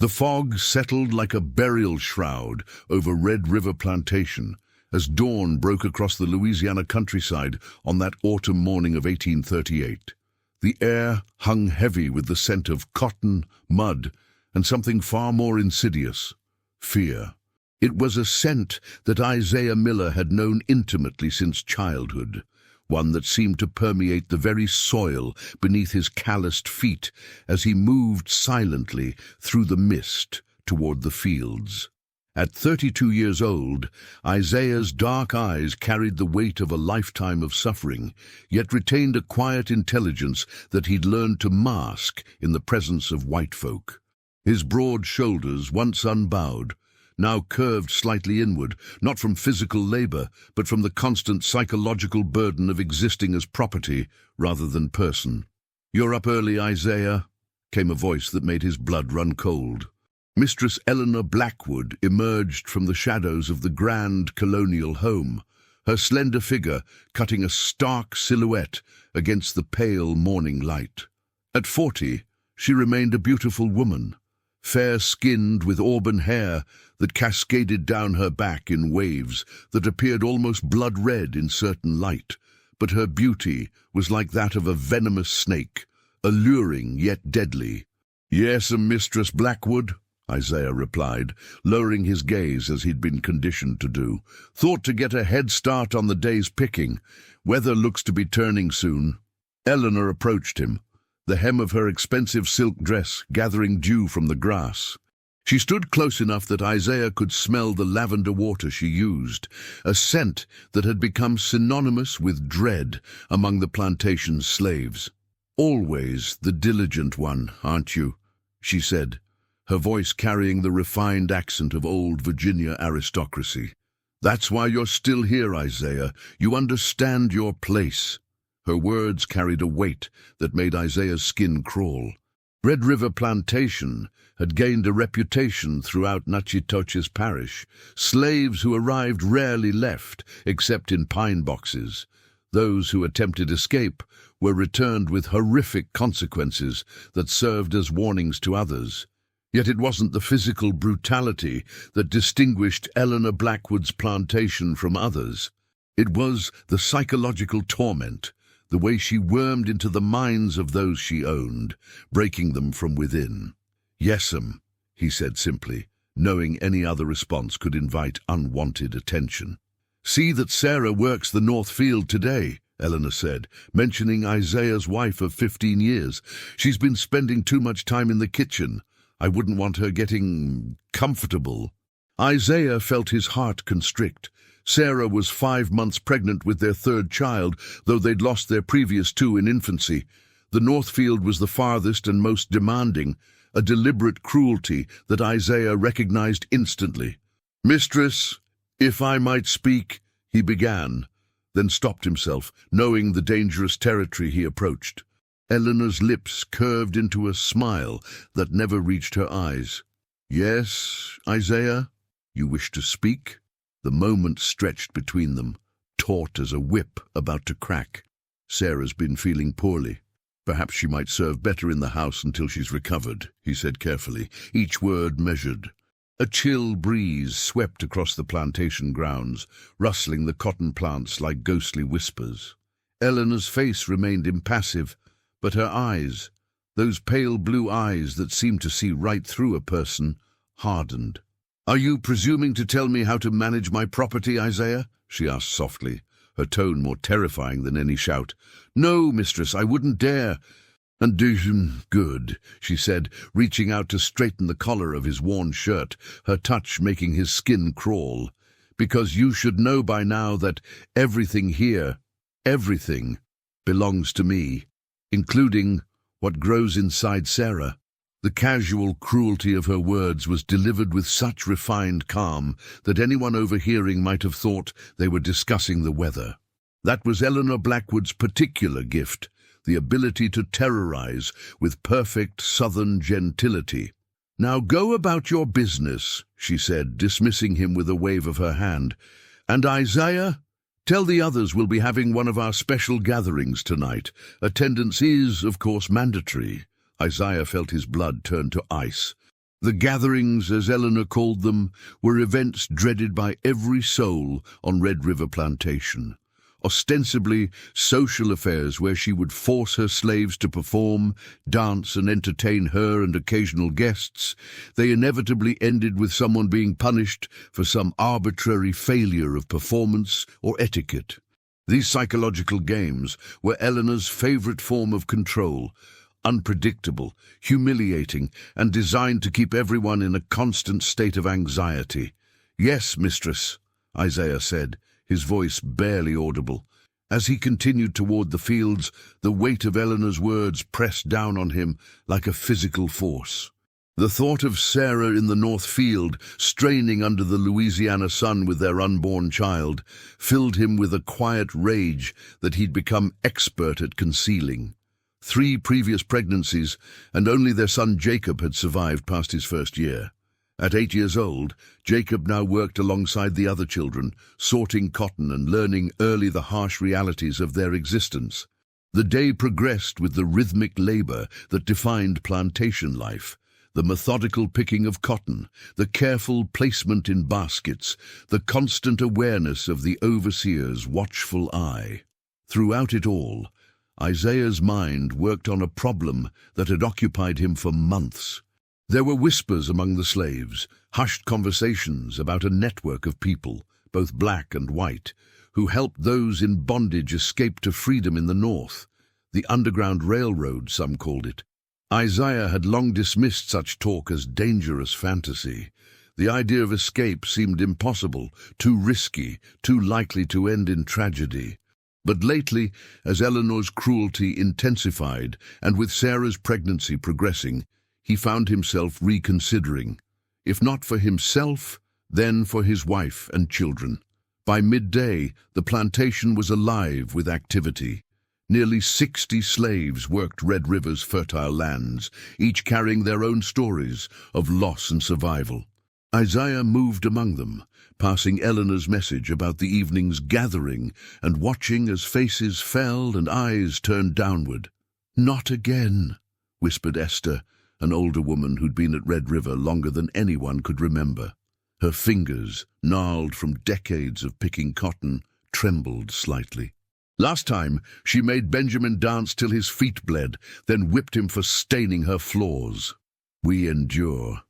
The fog settled like a burial shroud over Red River Plantation as dawn broke across the Louisiana countryside on that autumn morning of 1838. The air hung heavy with the scent of cotton, mud, and something far more insidious: fear. It was a scent that Isaiah Miller had known intimately since childhood, one that seemed to permeate the very soil beneath his calloused feet as he moved silently through the mist toward the fields. At 32 years old, Isaiah's dark eyes carried the weight of a lifetime of suffering, yet retained a quiet intelligence that he'd learned to mask in the presence of white folk. His broad shoulders, once unbowed, now curved slightly inward, not from physical labor, but from the constant psychological burden of existing as property rather than person. "You're up early, Isaiah," came a voice that made his blood run cold. Mistress Eleanor Blackwood emerged from the shadows of the grand colonial home, her slender figure cutting a stark silhouette against the pale morning light. At 40, she remained a beautiful woman, fair-skinned with auburn hair that cascaded down her back in waves that appeared almost blood-red in certain light, but her beauty was like that of a venomous snake, alluring yet deadly. "Yes, Mistress Blackwood," Isaiah replied, lowering his gaze as he'd been conditioned to do. "Thought to get a head start on the day's picking. Weather looks to be turning soon." Eleanor approached him, the hem of her expensive silk dress gathering dew from the grass. She stood close enough that Isaiah could smell the lavender water she used, a scent that had become synonymous with dread among the plantation's slaves. "Always the diligent one, aren't you?" she said, her voice carrying the refined accent of old Virginia aristocracy. "That's why you're still here, Isaiah. You understand your place." Her words carried a weight that made Isaiah's skin crawl. Red River Plantation had gained a reputation throughout Natchitoches Parish. Slaves who arrived rarely left, except in pine boxes. Those who attempted escape were returned with horrific consequences that served as warnings to others. Yet it wasn't the physical brutality that distinguished Eleanor Blackwood's plantation from others. It was the psychological torment, the way she wormed into the minds of those she owned, breaking them from within. "Yes'm," he said simply, knowing any other response could invite unwanted attention. "See that Sarah works the north field today," Eleanor said, mentioning Isaiah's wife of 15 years. "She's been spending too much time in the kitchen. I wouldn't want her getting comfortable." Isaiah felt his heart constrict. Sarah was 5 months pregnant with their third child, though they'd lost their previous 2 in infancy. The Northfield was the farthest and most demanding, a deliberate cruelty that Isaiah recognized instantly. "Mistress, if I might speak," he began, then stopped himself, knowing the dangerous territory he approached. Eleanor's lips curved into a smile that never reached her eyes. "Yes, Isaiah, you wish to speak?" The moment stretched between them, taut as a whip about to crack. "Sarah's been feeling poorly. Perhaps she might serve better in the house until she's recovered," he said carefully, each word measured. A chill breeze swept across the plantation grounds, rustling the cotton plants like ghostly whispers. Eleanor's face remained impassive, but her eyes, those pale blue eyes that seemed to see right through a person, hardened. "Are you presuming to tell me how to manage my property, Isaiah?" she asked softly, her tone more terrifying than any shout. "No, mistress, I wouldn't dare." "And good," she said, reaching out to straighten the collar of his worn shirt, her touch making his skin crawl. "Because you should know by now that everything here, everything, belongs to me, including what grows inside Sarah." The casual cruelty of her words was delivered with such refined calm that anyone overhearing might have thought they were discussing the weather. That was Eleanor Blackwood's particular gift, the ability to terrorize with perfect southern gentility. "Now go about your business," she said, dismissing him with a wave of her hand. "And Isaiah, tell the others we'll be having one of our special gatherings tonight. Attendance is, of course, mandatory." Isaiah felt his blood turn to ice. The gatherings, as Eleanor called them, were events dreaded by every soul on Red River Plantation. Ostensibly social affairs where she would force her slaves to perform, dance and entertain her and occasional guests, they inevitably ended with someone being punished for some arbitrary failure of performance or etiquette. These psychological games were Eleanor's favorite form of control, unpredictable, humiliating, and designed to keep everyone in a constant state of anxiety. "Yes, mistress," Isaiah said, his voice barely audible. As he continued toward the fields, the weight of Eleanor's words pressed down on him like a physical force. The thought of Sarah in the North Field, straining under the Louisiana sun with their unborn child, filled him with a quiet rage that he'd become expert at concealing. 3 previous pregnancies, and only their son Jacob had survived past his first year. At 8 years old, Jacob now worked alongside the other children, sorting cotton and learning early the harsh realities of their existence. The day progressed with the rhythmic labor that defined plantation life, the methodical picking of cotton, the careful placement in baskets, the constant awareness of the overseer's watchful eye. Throughout it all, Isaiah's mind worked on a problem that had occupied him for months. There were whispers among the slaves, hushed conversations about a network of people, both black and white, who helped those in bondage escape to freedom in the north. The Underground Railroad, some called it. Isaiah had long dismissed such talk as dangerous fantasy. The idea of escape seemed impossible, too risky, too likely to end in tragedy. But lately, as Eleanor's cruelty intensified, and with Sarah's pregnancy progressing, he found himself reconsidering. If not for himself, then for his wife and children. By midday, the plantation was alive with activity. Nearly 60 slaves worked Red River's fertile lands, each carrying their own stories of loss and survival. Isaiah moved among them, passing Eleanor's message about the evening's gathering and watching as faces fell and eyes turned downward. "Not again," whispered Esther, an older woman who'd been at Red River longer than anyone could remember. Her fingers, gnarled from decades of picking cotton, trembled slightly. Last time, she made Benjamin dance till his feet bled, then whipped him for staining her floors. "We endure,"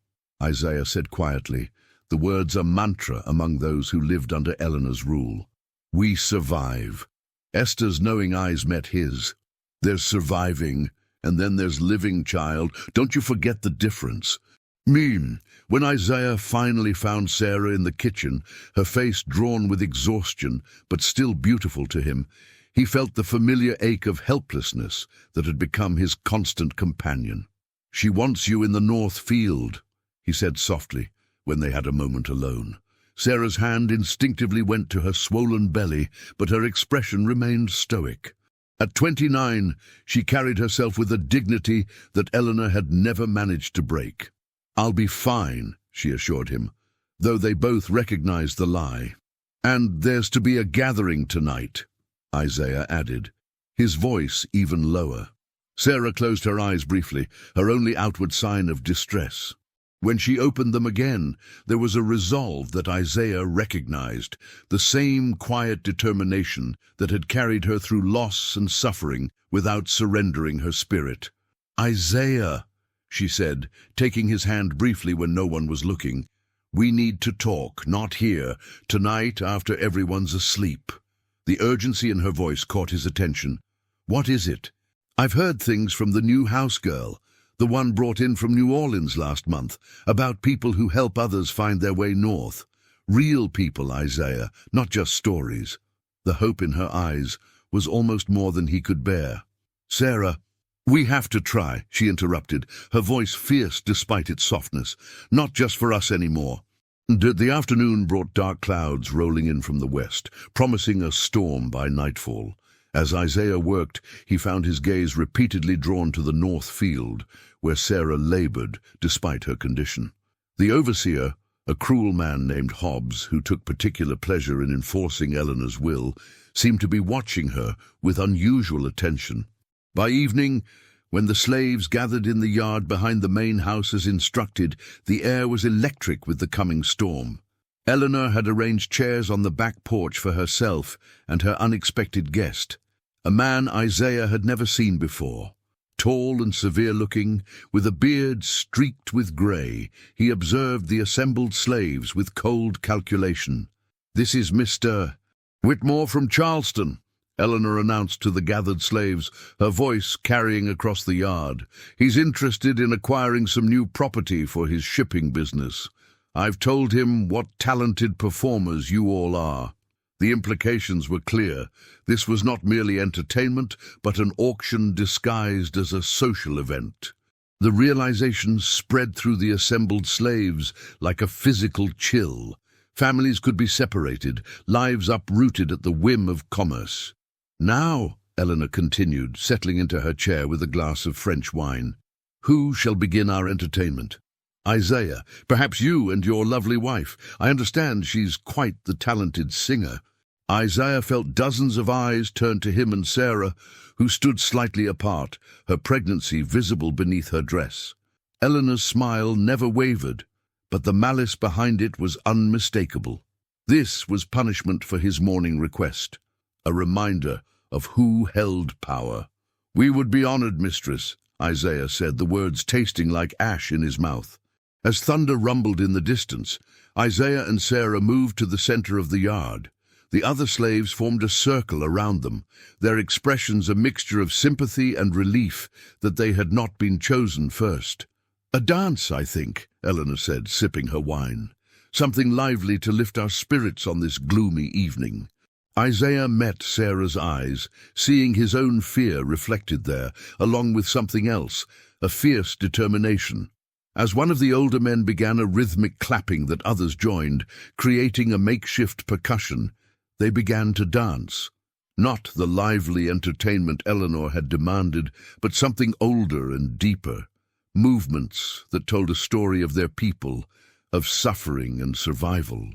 Isaiah said quietly, the words a mantra among those who lived under Eleanor's rule. "We survive." Esther's knowing eyes met his. "There's surviving, and then there's living, child. Don't you forget the difference." When Isaiah finally found Sarah in the kitchen, her face drawn with exhaustion, but still beautiful to him, he felt the familiar ache of helplessness that had become his constant companion. "She wants you in the North Field," he said softly, when they had a moment alone. Sarah's hand instinctively went to her swollen belly, but her expression remained stoic. At 29, she carried herself with a dignity that Eleanor had never managed to break. "I'll be fine," she assured him, though they both recognized the lie. "And there's to be a gathering tonight," Isaiah added, his voice even lower. Sarah closed her eyes briefly, her only outward sign of distress. When she opened them again, there was a resolve that Isaiah recognized, the same quiet determination that had carried her through loss and suffering without surrendering her spirit. "Isaiah," she said, taking his hand briefly when no one was looking, "we need to talk, not here, tonight after everyone's asleep." The urgency in her voice caught his attention. "What is it?" "I've heard things from the new house girl, the one brought in from New Orleans last month, about people who help others find their way north. Real people, Isaiah, not just stories." The hope in her eyes was almost more than he could bear. "Sarah, we have to try," she interrupted, her voice fierce despite its softness. "Not just for us anymore." The afternoon brought dark clouds rolling in from the west, promising a storm by nightfall. As Isaiah worked, he found his gaze repeatedly drawn to the North Field, where Sarah labored despite her condition. The overseer, a cruel man named Hobbs, who took particular pleasure in enforcing Eleanor's will, seemed to be watching her with unusual attention. By evening, When the slaves gathered in the yard behind the main house as instructed, the air was electric with the coming storm. Eleanor had arranged chairs on the back porch for herself and her unexpected guest, a man Isaiah had never seen before. Tall and severe-looking, with a beard streaked with grey, he observed the assembled slaves with cold calculation. "This is Mr. Whitmore from Charleston," Eleanor announced to the gathered slaves, her voice carrying across the yard. "He's interested in acquiring some new property for his shipping business. I've told him what talented performers you all are." The implications were clear. This was not merely entertainment, but an auction disguised as a social event. The realization spread through the assembled slaves like a physical chill. Families could be separated, lives uprooted at the whim of commerce. "Now," Eleanor continued, settling into her chair with a glass of French wine, "who shall begin our entertainment?" "Isaiah, perhaps you and your lovely wife. I understand she's quite the talented singer." Isaiah felt dozens of eyes turn to him and Sarah, who stood slightly apart, her pregnancy visible beneath her dress. Eleanor's smile never wavered, but the malice behind it was unmistakable. This was punishment for his morning request, a reminder of who held power. "We would be honored, Mistress," Isaiah said, the words tasting like ash in his mouth. As thunder rumbled in the distance, Isaiah and Sarah moved to the center of the yard. The other slaves formed a circle around them, their expressions a mixture of sympathy and relief that they had not been chosen first. "A dance, I think," Eleanor said, sipping her wine. "Something lively to lift our spirits on this gloomy evening." Isaiah met Sarah's eyes, seeing his own fear reflected there, along with something else, a fierce determination. As one of the older men began a rhythmic clapping that others joined, creating a makeshift percussion, they began to dance. Not the lively entertainment Eleanor had demanded, but something older and deeper. Movements that told a story of their people, of suffering and survival.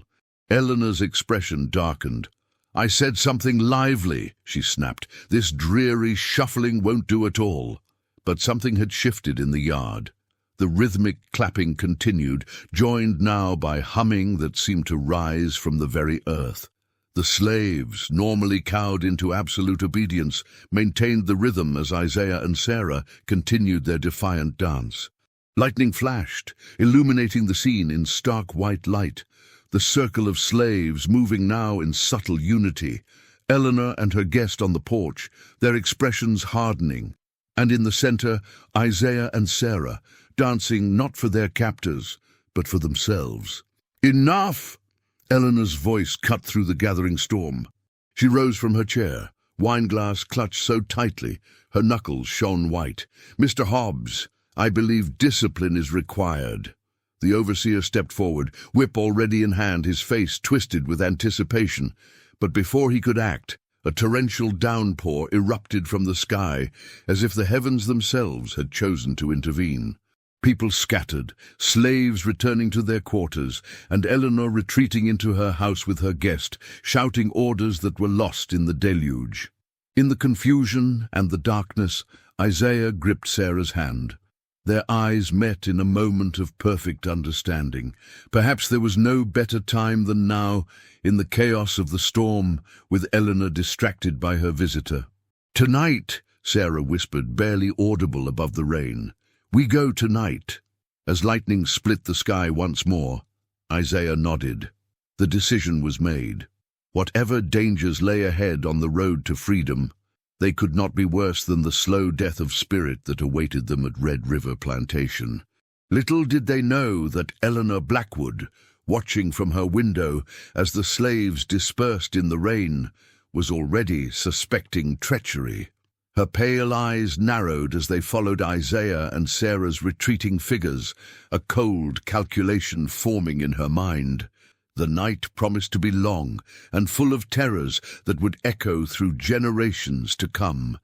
Eleanor's expression darkened. "I said something lively," she snapped. "This dreary shuffling won't do at all." But something had shifted in the yard. The rhythmic clapping continued, joined now by humming that seemed to rise from the very earth. The slaves, normally cowed into absolute obedience, maintained the rhythm as Isaiah and Sarah continued their defiant dance. Lightning flashed, illuminating the scene in stark white light. The circle of slaves moving now in subtle unity. Eleanor and her guest on the porch, their expressions hardening. And in the center, Isaiah and Sarah, dancing not for their captors, but for themselves. "Enough!" Eleanor's voice cut through the gathering storm. She rose from her chair, wineglass clutched so tightly, her knuckles shone white. "Mr. Hobbs, I believe discipline is required." The overseer stepped forward, whip already in hand, his face twisted with anticipation. But before he could act, a torrential downpour erupted from the sky, as if the heavens themselves had chosen to intervene. People scattered, slaves returning to their quarters, and Eleanor retreating into her house with her guest, shouting orders that were lost in the deluge. In the confusion and the darkness, Isaiah gripped Sarah's hand. Their eyes met in a moment of perfect understanding. Perhaps there was no better time than now, in the chaos of the storm, with Eleanor distracted by her visitor. "Tonight," Sarah whispered, barely audible above the rain. "We go tonight." As lightning split the sky once more, Isaiah nodded. The decision was made. Whatever dangers lay ahead on the road to freedom, they could not be worse than the slow death of spirit that awaited them at Red River Plantation. Little did they know that Eleanor Blackwood, watching from her window as the slaves dispersed in the rain, was already suspecting treachery. Her pale eyes narrowed as they followed Isaiah and Sarah's retreating figures, a cold calculation forming in her mind. The night promised to be long and full of terrors that would echo through generations to come.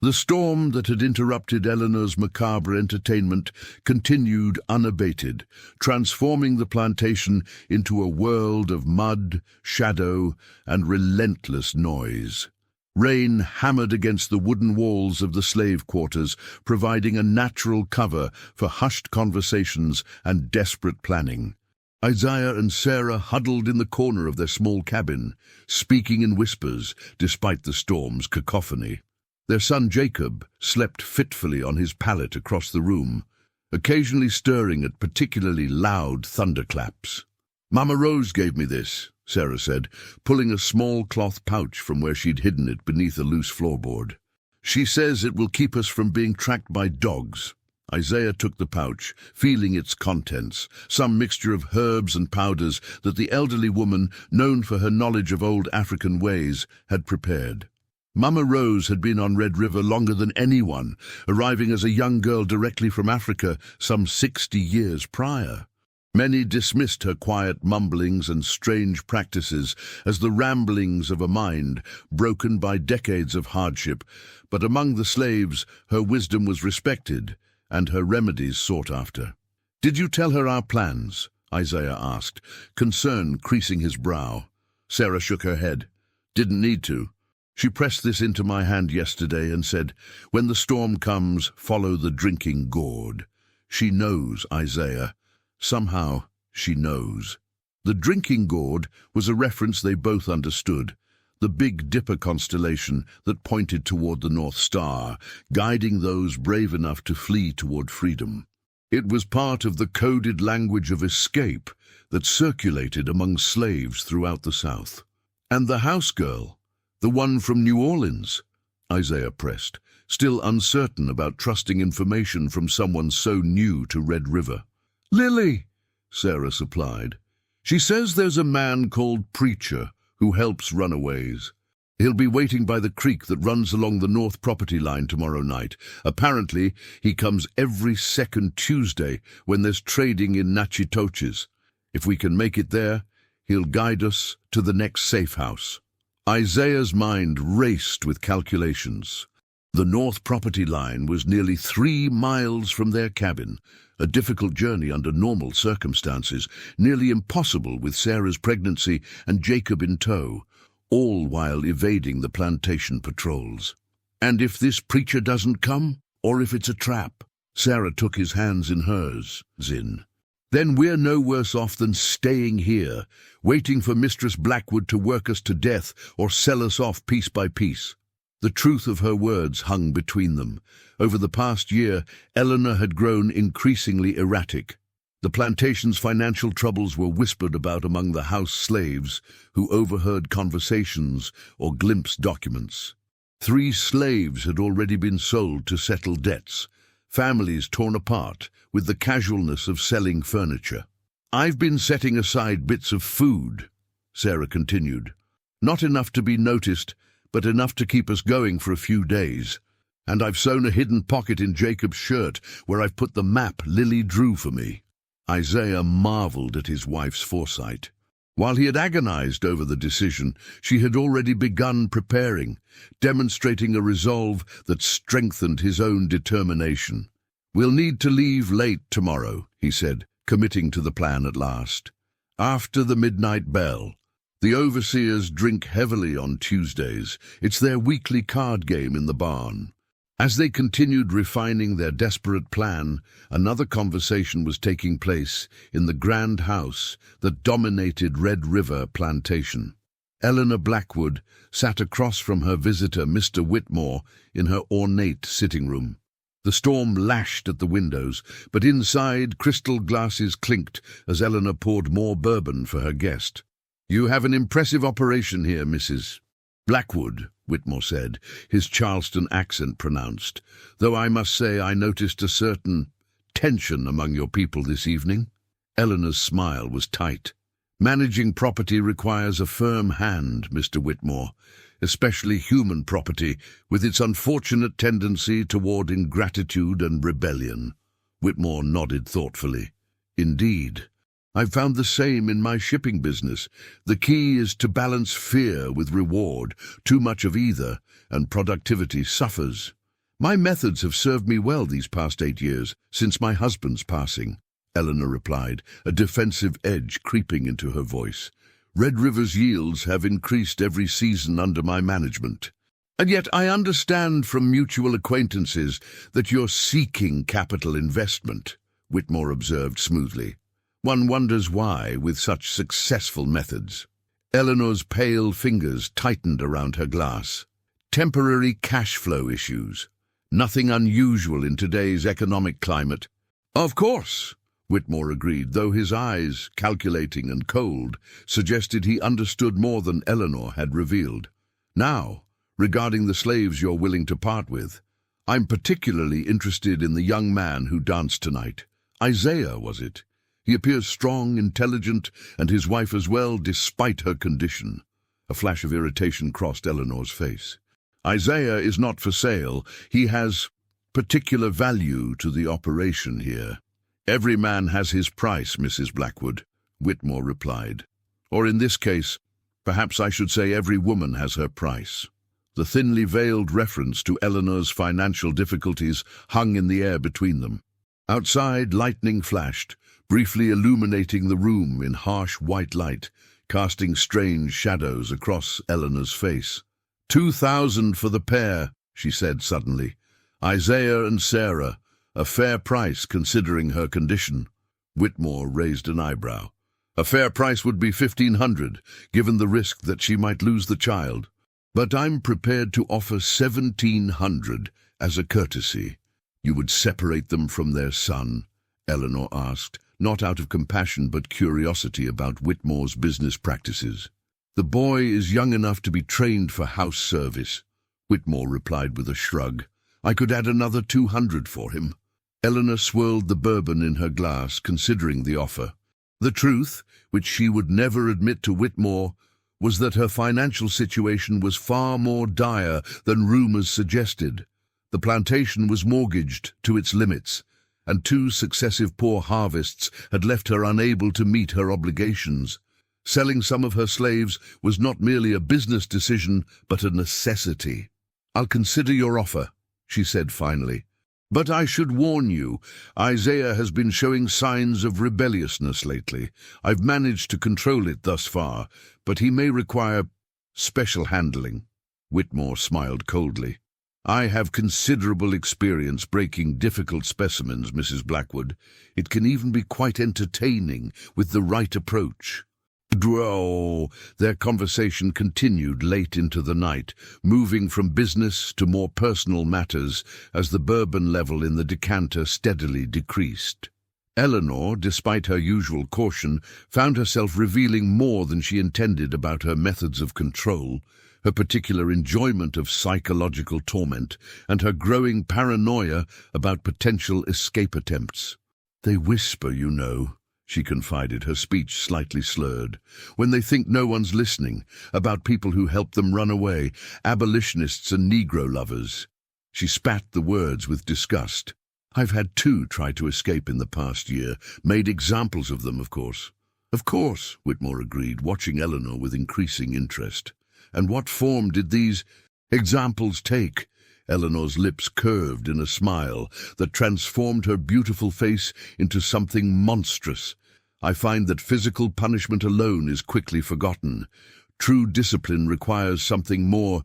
The storm that had interrupted Eleanor's macabre entertainment continued unabated, transforming the plantation into a world of mud, shadow, and relentless noise. Rain hammered against the wooden walls of the slave quarters, providing a natural cover for hushed conversations and desperate planning. Isaiah and Sarah huddled in the corner of their small cabin, speaking in whispers despite the storm's cacophony. Their son Jacob slept fitfully on his pallet across the room, occasionally stirring at particularly loud thunderclaps. "Mama Rose gave me this," Sarah said, pulling a small cloth pouch from where she'd hidden it beneath a loose floorboard. "She says it will keep us from being tracked by dogs." Isaiah took the pouch, feeling its contents, some mixture of herbs and powders that the elderly woman, known for her knowledge of old African ways, had prepared. Mama Rose had been on Red River longer than anyone, arriving as a young girl directly from Africa some 60 years prior. Many dismissed her quiet mumblings and strange practices as the ramblings of a mind broken by decades of hardship, but among the slaves her wisdom was respected and her remedies sought after. "Did you tell her our plans?" Isaiah asked, concern creasing his brow. Sarah shook her head. "Didn't need to. She pressed this into my hand yesterday and said, 'When the storm comes, follow the drinking gourd.' She knows, Isaiah. Somehow, she knows." The drinking gourd was a reference they both understood, the Big Dipper constellation that pointed toward the North Star, guiding those brave enough to flee toward freedom. It was part of the coded language of escape that circulated among slaves throughout the South. "And the house girl, the one from New Orleans?" Isaiah pressed, still uncertain about trusting information from someone so new to Red River. "Lily," Sarah supplied. "She says there's a man called Preacher who helps runaways. He'll be waiting by the creek that runs along the north property line tomorrow night. Apparently, he comes every second Tuesday when there's trading in Natchitoches. If we can make it there, he'll guide us to the next safe house." Isaiah's mind raced with calculations. The north property line was nearly 3 miles from their cabin, a difficult journey under normal circumstances, nearly impossible with Sarah's pregnancy and Jacob in tow, all while evading the plantation patrols. "And if this preacher doesn't come, or if it's a trap?" Sarah took his hands in hers. "Then we're no worse off than staying here, waiting for Mistress Blackwood to work us to death or sell us off piece by piece." The truth of her words hung between them. Over the past year, Eleanor had grown increasingly erratic. The plantation's financial troubles were whispered about among the house slaves, who overheard conversations or glimpsed documents. 3 slaves had already been sold to settle debts, families torn apart with the casualness of selling furniture. "I've been setting aside bits of food," Sarah continued. "Not enough to be noticed, but enough to keep us going for a few days. And I've sewn a hidden pocket in Jacob's shirt where I've put the map Lily drew for me." Isaiah marveled at his wife's foresight. While he had agonized over the decision, she had already begun preparing, demonstrating a resolve that strengthened his own determination. "We'll need to leave late tomorrow," he said, committing to the plan at last. "After the midnight bell. The overseers drink heavily on Tuesdays. It's their weekly card game in the barn." As they continued refining their desperate plan, another conversation was taking place in the grand house that dominated Red River Plantation. Eleanor Blackwood sat across from her visitor, Mr. Whitmore, in her ornate sitting room. The storm lashed at the windows, but inside crystal glasses clinked as Eleanor poured more bourbon for her guest. "You have an impressive operation here, Mrs. Blackwood," Whitmore said, his Charleston accent pronounced, "though I must say I noticed a certain tension among your people this evening." Eleanor's smile was tight. "Managing property requires a firm hand, Mr. Whitmore, especially human property, with its unfortunate tendency toward ingratitude and rebellion." Whitmore nodded thoughtfully. "Indeed. I've found the same in my shipping business. The key is to balance fear with reward. Too much of either, and productivity suffers. My methods have served me well these past 8 years, since my husband's passing," Eleanor replied, a defensive edge creeping into her voice. "Red River's yields have increased every season under my management." And yet I understand from mutual acquaintances that you're seeking capital investment, Whitmore observed smoothly. One wonders why, with such successful methods. Eleanor's pale fingers tightened around her glass. Temporary cash flow issues. Nothing unusual in today's economic climate. Of course, Whitmore agreed, though his eyes, calculating and cold, suggested he understood more than Eleanor had revealed. Now, regarding the slaves you're willing to part with, I'm particularly interested in the young man who danced tonight. Isaiah, was it? He appears strong, intelligent, and his wife as well, despite her condition. A flash of irritation crossed Eleanor's face. Isaiah is not for sale. He has particular value to the operation here. Every man has his price, Mrs. Blackwood, Whitmore replied. Or in this case, perhaps I should say every woman has her price. The thinly veiled reference to Eleanor's financial difficulties hung in the air between them. Outside, lightning flashed, briefly illuminating the room in harsh white light, casting strange shadows across Eleanor's face. 2,000 for the pair, she said suddenly. Isaiah and Sarah, a fair price considering her condition. Whitmore raised an eyebrow. A fair price would be 1,500, given the risk that she might lose the child. But I'm prepared to offer 1,700 as a courtesy. You would separate them from their son? Eleanor asked, not out of compassion but curiosity about Whitmore's business practices. The boy is young enough to be trained for house service, Whitmore replied with a shrug. I could add another 200 for him. Eleanor swirled the bourbon in her glass, considering the offer. The truth, which she would never admit to Whitmore, was that her financial situation was far more dire than rumors suggested. The plantation was mortgaged to its limits, and 2 successive poor harvests had left her unable to meet her obligations. Selling some of her slaves was not merely a business decision, but a necessity. I'll consider your offer, she said finally. But I should warn you, Isaiah has been showing signs of rebelliousness lately. I've managed to control it thus far, but he may require special handling. Whitmore smiled coldly. I have considerable experience breaking difficult specimens, Mrs. Blackwood. It can even be quite entertaining with the right approach. Their conversation continued late into the night, moving from business to more personal matters as the bourbon level in the decanter steadily decreased. Eleanor, despite her usual caution, found herself revealing more than she intended about her methods of control, her particular enjoyment of psychological torment, and her growing paranoia about potential escape attempts. They whisper, you know, she confided, her speech slightly slurred, when they think no one's listening, about people who helped them run away, abolitionists and Negro lovers. She spat the words with disgust. I've had 2 try to escape in the past year, made examples of them, of course. Of course, Whitmore agreed, watching Eleanor with increasing interest. And what form did these examples take? Eleanor's lips curved in a smile that transformed her beautiful face into something monstrous. I find that physical punishment alone is quickly forgotten. True discipline requires something more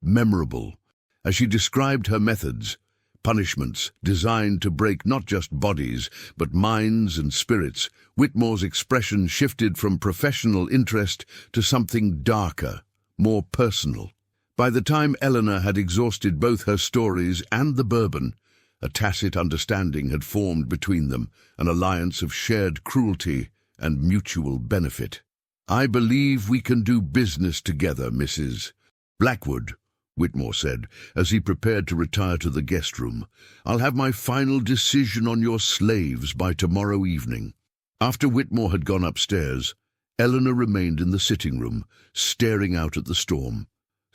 memorable. As she described her methods, punishments designed to break not just bodies, but minds and spirits, Whitmore's expression shifted from professional interest to something darker, more personal. By the time Eleanor had exhausted both her stories and the bourbon, a tacit understanding had formed between them, an alliance of shared cruelty and mutual benefit. I believe we can do business together, Mrs. Blackwood, Whitmore said, as he prepared to retire to the guest room. I'll have my final decision on your slaves by tomorrow evening. After Whitmore had gone upstairs, Eleanor remained in the sitting room, staring out at the storm.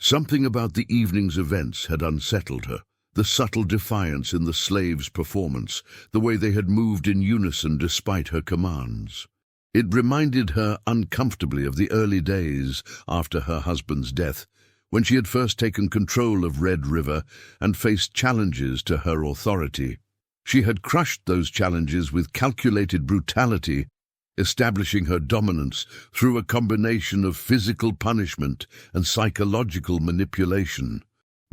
Something about the evening's events had unsettled her. The subtle defiance in the slaves' performance, the way they had moved in unison despite her commands. It reminded her uncomfortably of the early days after her husband's death, when she had first taken control of Red River and faced challenges to her authority. She had crushed those challenges with calculated brutality, establishing her dominance through a combination of physical punishment and psychological manipulation.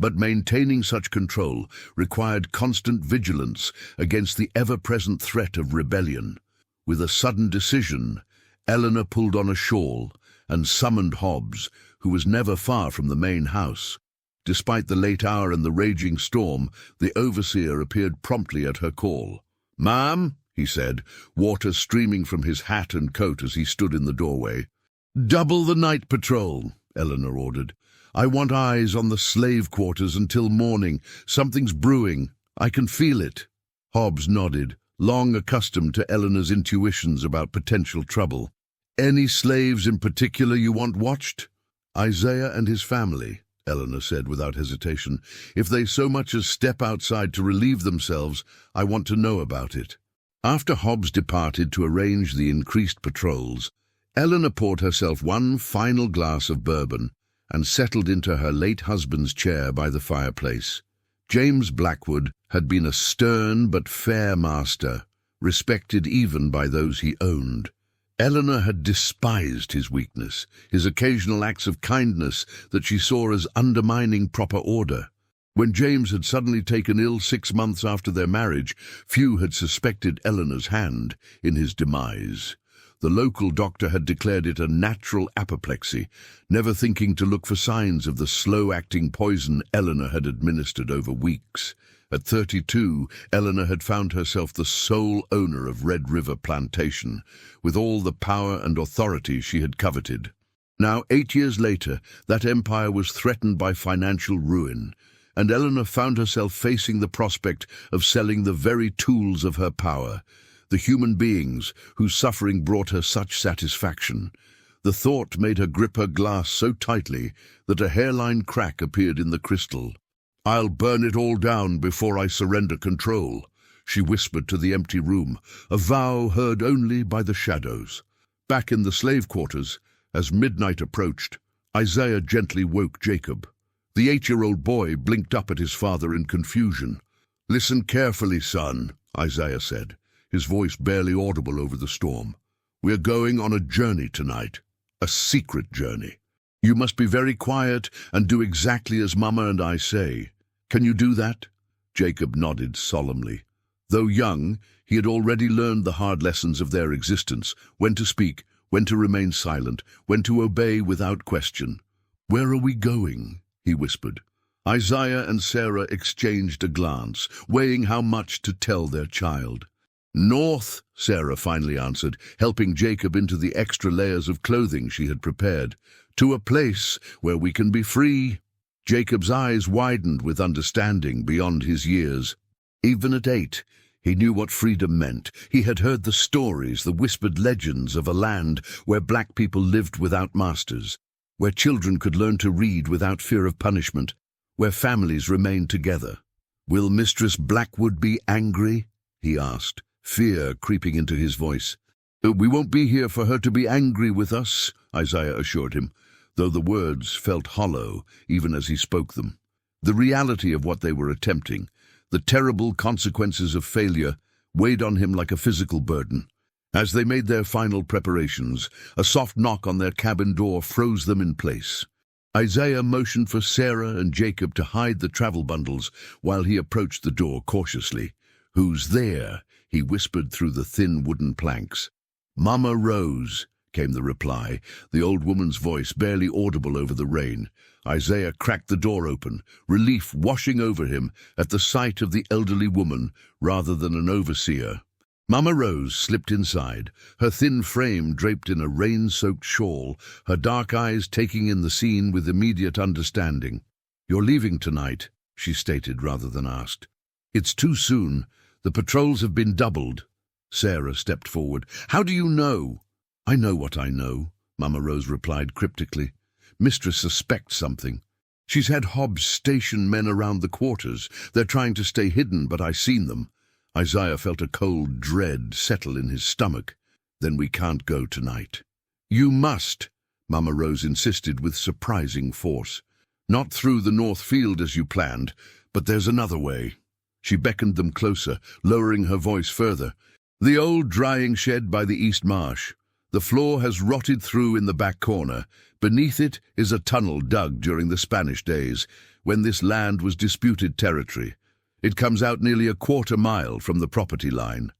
But maintaining such control required constant vigilance against the ever-present threat of rebellion. With a sudden decision, Eleanor pulled on a shawl and summoned Hobbs, who was never far from the main house. Despite the late hour and the raging storm, the overseer appeared promptly at her call. "Ma'am," he said, water streaming from his hat and coat as he stood in the doorway. "Double the night patrol," Eleanor ordered. "I want eyes on the slave quarters until morning. Something's brewing. I can feel it." Hobbs nodded, long accustomed to Eleanor's intuitions about potential trouble. "Any slaves in particular you want watched?" "Isaiah and his family," Eleanor said without hesitation. "If they so much as step outside to relieve themselves, I want to know about it." After Hobbs departed to arrange the increased patrols, Eleanor poured herself one final glass of bourbon and settled into her late husband's chair by the fireplace. James Blackwood had been a stern but fair master, respected even by those he owned. Eleanor had despised his weakness, his occasional acts of kindness that she saw as undermining proper order. When James had suddenly taken ill 6 months after their marriage, few had suspected Eleanor's hand in his demise. The local doctor had declared it a natural apoplexy, never thinking to look for signs of the slow-acting poison Eleanor had administered over weeks. At 32, Eleanor had found herself the sole owner of Red River Plantation, with all the power and authority she had coveted. Now, 8 years later, that empire was threatened by financial ruin, and Eleanor found herself facing the prospect of selling the very tools of her power, the human beings whose suffering brought her such satisfaction. The thought made her grip her glass so tightly that a hairline crack appeared in the crystal. "I'll burn it all down before I surrender control," she whispered to the empty room, a vow heard only by the shadows. Back in the slave quarters, as midnight approached, Isaiah gently woke Jacob. The 8-year-old boy blinked up at his father in confusion. "Listen carefully, son," Isaiah said, his voice barely audible over the storm. "We're going on a journey tonight, a secret journey. You must be very quiet and do exactly as Mama and I say. Can you do that?" Jacob nodded solemnly. Though young, he had already learned the hard lessons of their existence, when to speak, when to remain silent, when to obey without question. "Where are we going?" he whispered. Isaiah and Sarah exchanged a glance, weighing how much to tell their child. "North," Sarah finally answered, helping Jacob into the extra layers of clothing she had prepared. "To a place where we can be free." Jacob's eyes widened with understanding beyond his years. Even at 8, he knew what freedom meant. He had heard the stories, the whispered legends of a land where black people lived without masters, where children could learn to read without fear of punishment, where families remained together. "Will Mistress Blackwood be angry?" he asked, fear creeping into his voice. "We won't be here for her to be angry with us," Isaiah assured him, though the words felt hollow even as he spoke them. The reality of what they were attempting, the terrible consequences of failure, weighed on him like a physical burden. As they made their final preparations, a soft knock on their cabin door froze them in place. Isaiah motioned for Sarah and Jacob to hide the travel bundles while he approached the door cautiously. "Who's there?" he whispered through the thin wooden planks. "Mama Rose," came the reply, the old woman's voice barely audible over the rain. Isaiah cracked the door open, relief washing over him at the sight of the elderly woman rather than an overseer. Mama Rose slipped inside, her thin frame draped in a rain-soaked shawl, her dark eyes taking in the scene with immediate understanding. "You're leaving tonight," she stated rather than asked. "It's too soon. The patrols have been doubled." Sarah stepped forward. "How do you know?" "I know what I know," Mama Rose replied cryptically. "Mistress suspects something. She's had Hobbs station men around the quarters. They're trying to stay hidden, but I've seen them." Isaiah felt a cold dread settle in his stomach. "Then we can't go tonight." "You must," Mama Rose insisted with surprising force. "Not through the north field as you planned, but there's another way." She beckoned them closer, lowering her voice further. "The old drying shed by the East Marsh. The floor has rotted through in the back corner. Beneath it is a tunnel dug during the Spanish days, when this land was disputed territory. It comes out nearly a quarter-mile from the property line."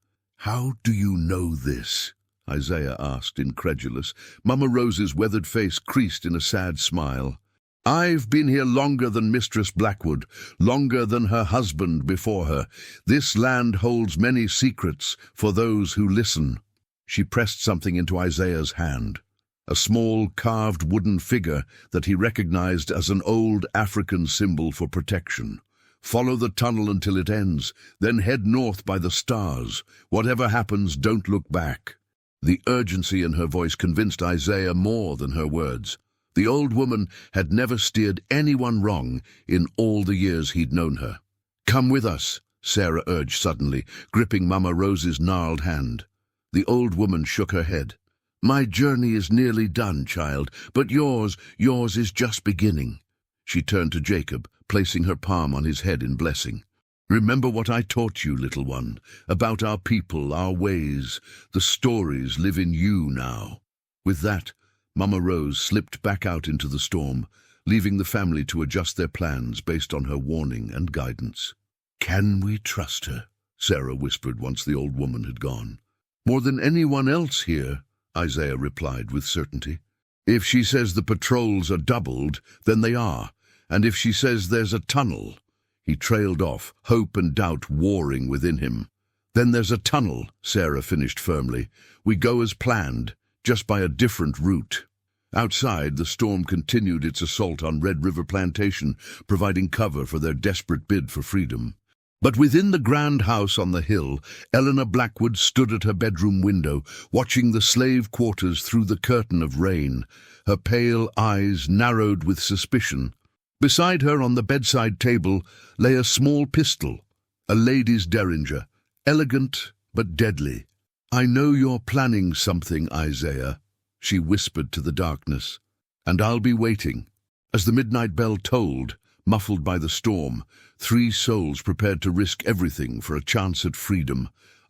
"How do you know this?" Isaiah asked, incredulous. Mama Rose's weathered face creased in a sad smile. "I've been here longer than Mistress Blackwood, longer than her husband before her. This land holds many secrets for those who listen." She pressed something into Isaiah's hand, a small carved wooden figure that he recognized as an old African symbol for protection. "Follow the tunnel until it ends, then head north by the stars. Whatever happens, don't look back." The urgency in her voice convinced Isaiah more than her words. The old woman had never steered anyone wrong in all the years he'd known her. "Come with us," Sarah urged suddenly, gripping Mama Rose's gnarled hand. The old woman shook her head. "My journey is nearly done, child, but yours is just beginning." She turned to Jacob, placing her palm on his head in blessing. "Remember what I taught you, little one, about our people, our ways. The stories live in you now." With that, Mama Rose slipped back out into the storm, leaving the family to adjust their plans based on her warning and guidance. "Can we trust her?" Sarah whispered once the old woman had gone. "More than anyone else here," Isaiah replied with certainty. "If she says the patrols are doubled, then they are. And if she says there's a tunnel—" He trailed off, hope and doubt warring within him. "Then there's a tunnel," Sarah finished firmly. "We go as planned, just by a different route." Outside, the storm continued its assault on Red River Plantation, providing cover for their desperate bid for freedom. But within the grand house on the hill, Eleanor Blackwood stood at her bedroom window, watching the slave quarters through the curtain of rain, her pale eyes narrowed with suspicion. Beside her on the bedside table lay a small pistol, a lady's derringer, elegant but deadly. "I know you're planning something, Isaiah," she whispered to the darkness, "and I'll be waiting." As the midnight bell tolled, muffled by the storm, 3 souls prepared to risk everything for a chance at freedom,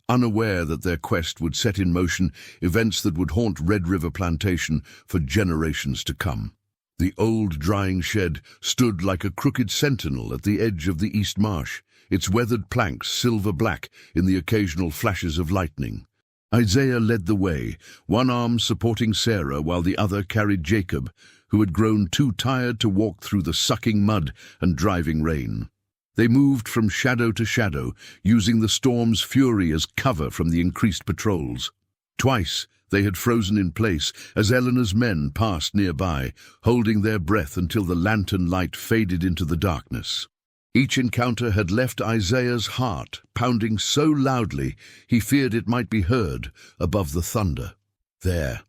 unaware that their quest would set in motion events that would haunt Red River Plantation for generations to come. The old drying shed stood like a crooked sentinel at the edge of the East Marsh, its weathered planks silver-black in the occasional flashes of lightning. Isaiah led the way, one arm supporting Sarah while the other carried Jacob, who had grown too tired to walk through the sucking mud and driving rain. They moved from shadow to shadow, using the storm's fury as cover from the increased patrols. Twice they had frozen in place as Eleanor's men passed nearby, holding their breath until the lantern light faded into the darkness. Each encounter had left Isaiah's heart pounding so loudly he feared it might be heard above the thunder. "There,"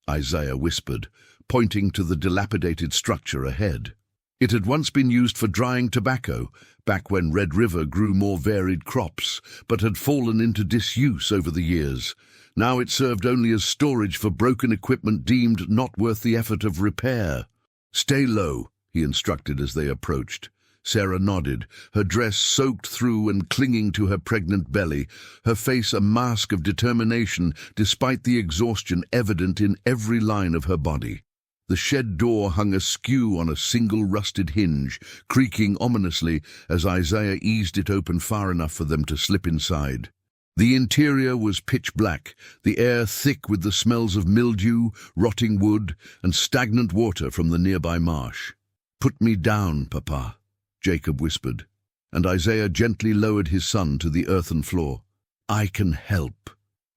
Isaiah whispered, pointing to the dilapidated structure ahead. It had once been used for drying tobacco, back when Red River grew more varied crops, but had fallen into disuse over the years. Now it served only as storage for broken equipment deemed not worth the effort of repair. "Stay low," he instructed as they approached. Sarah nodded, her dress soaked through and clinging to her pregnant belly, her face a mask of determination despite the exhaustion evident in every line of her body. The shed door hung askew on a single rusted hinge, creaking ominously as Isaiah eased it open far enough for them to slip inside. The interior was pitch black, the air thick with the smells of mildew, rotting wood, and stagnant water from the nearby marsh. "Put me down, Papa," Jacob whispered, and Isaiah gently lowered his son to the earthen floor. "I can help."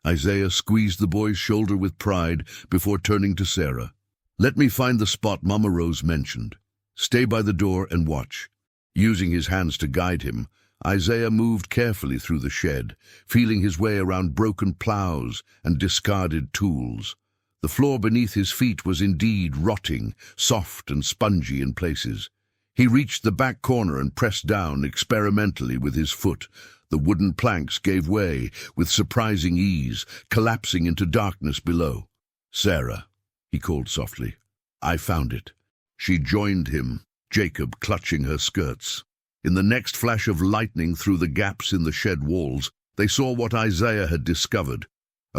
Isaiah squeezed the boy's shoulder with pride before turning to Sarah. "Let me find the spot Mama Rose mentioned. Stay by the door and watch." Using his hands to guide him, Isaiah moved carefully through the shed, feeling his way around broken plows and discarded tools. The floor beneath his feet was indeed rotting, soft and spongy in places. He reached the back corner and pressed down experimentally with his foot. The wooden planks gave way with surprising ease, collapsing into darkness below. "Sarah," he called softly, "I found it." She joined him, Jacob clutching her skirts. In the next flash of lightning through the gaps in the shed walls, they saw what Isaiah had discovered,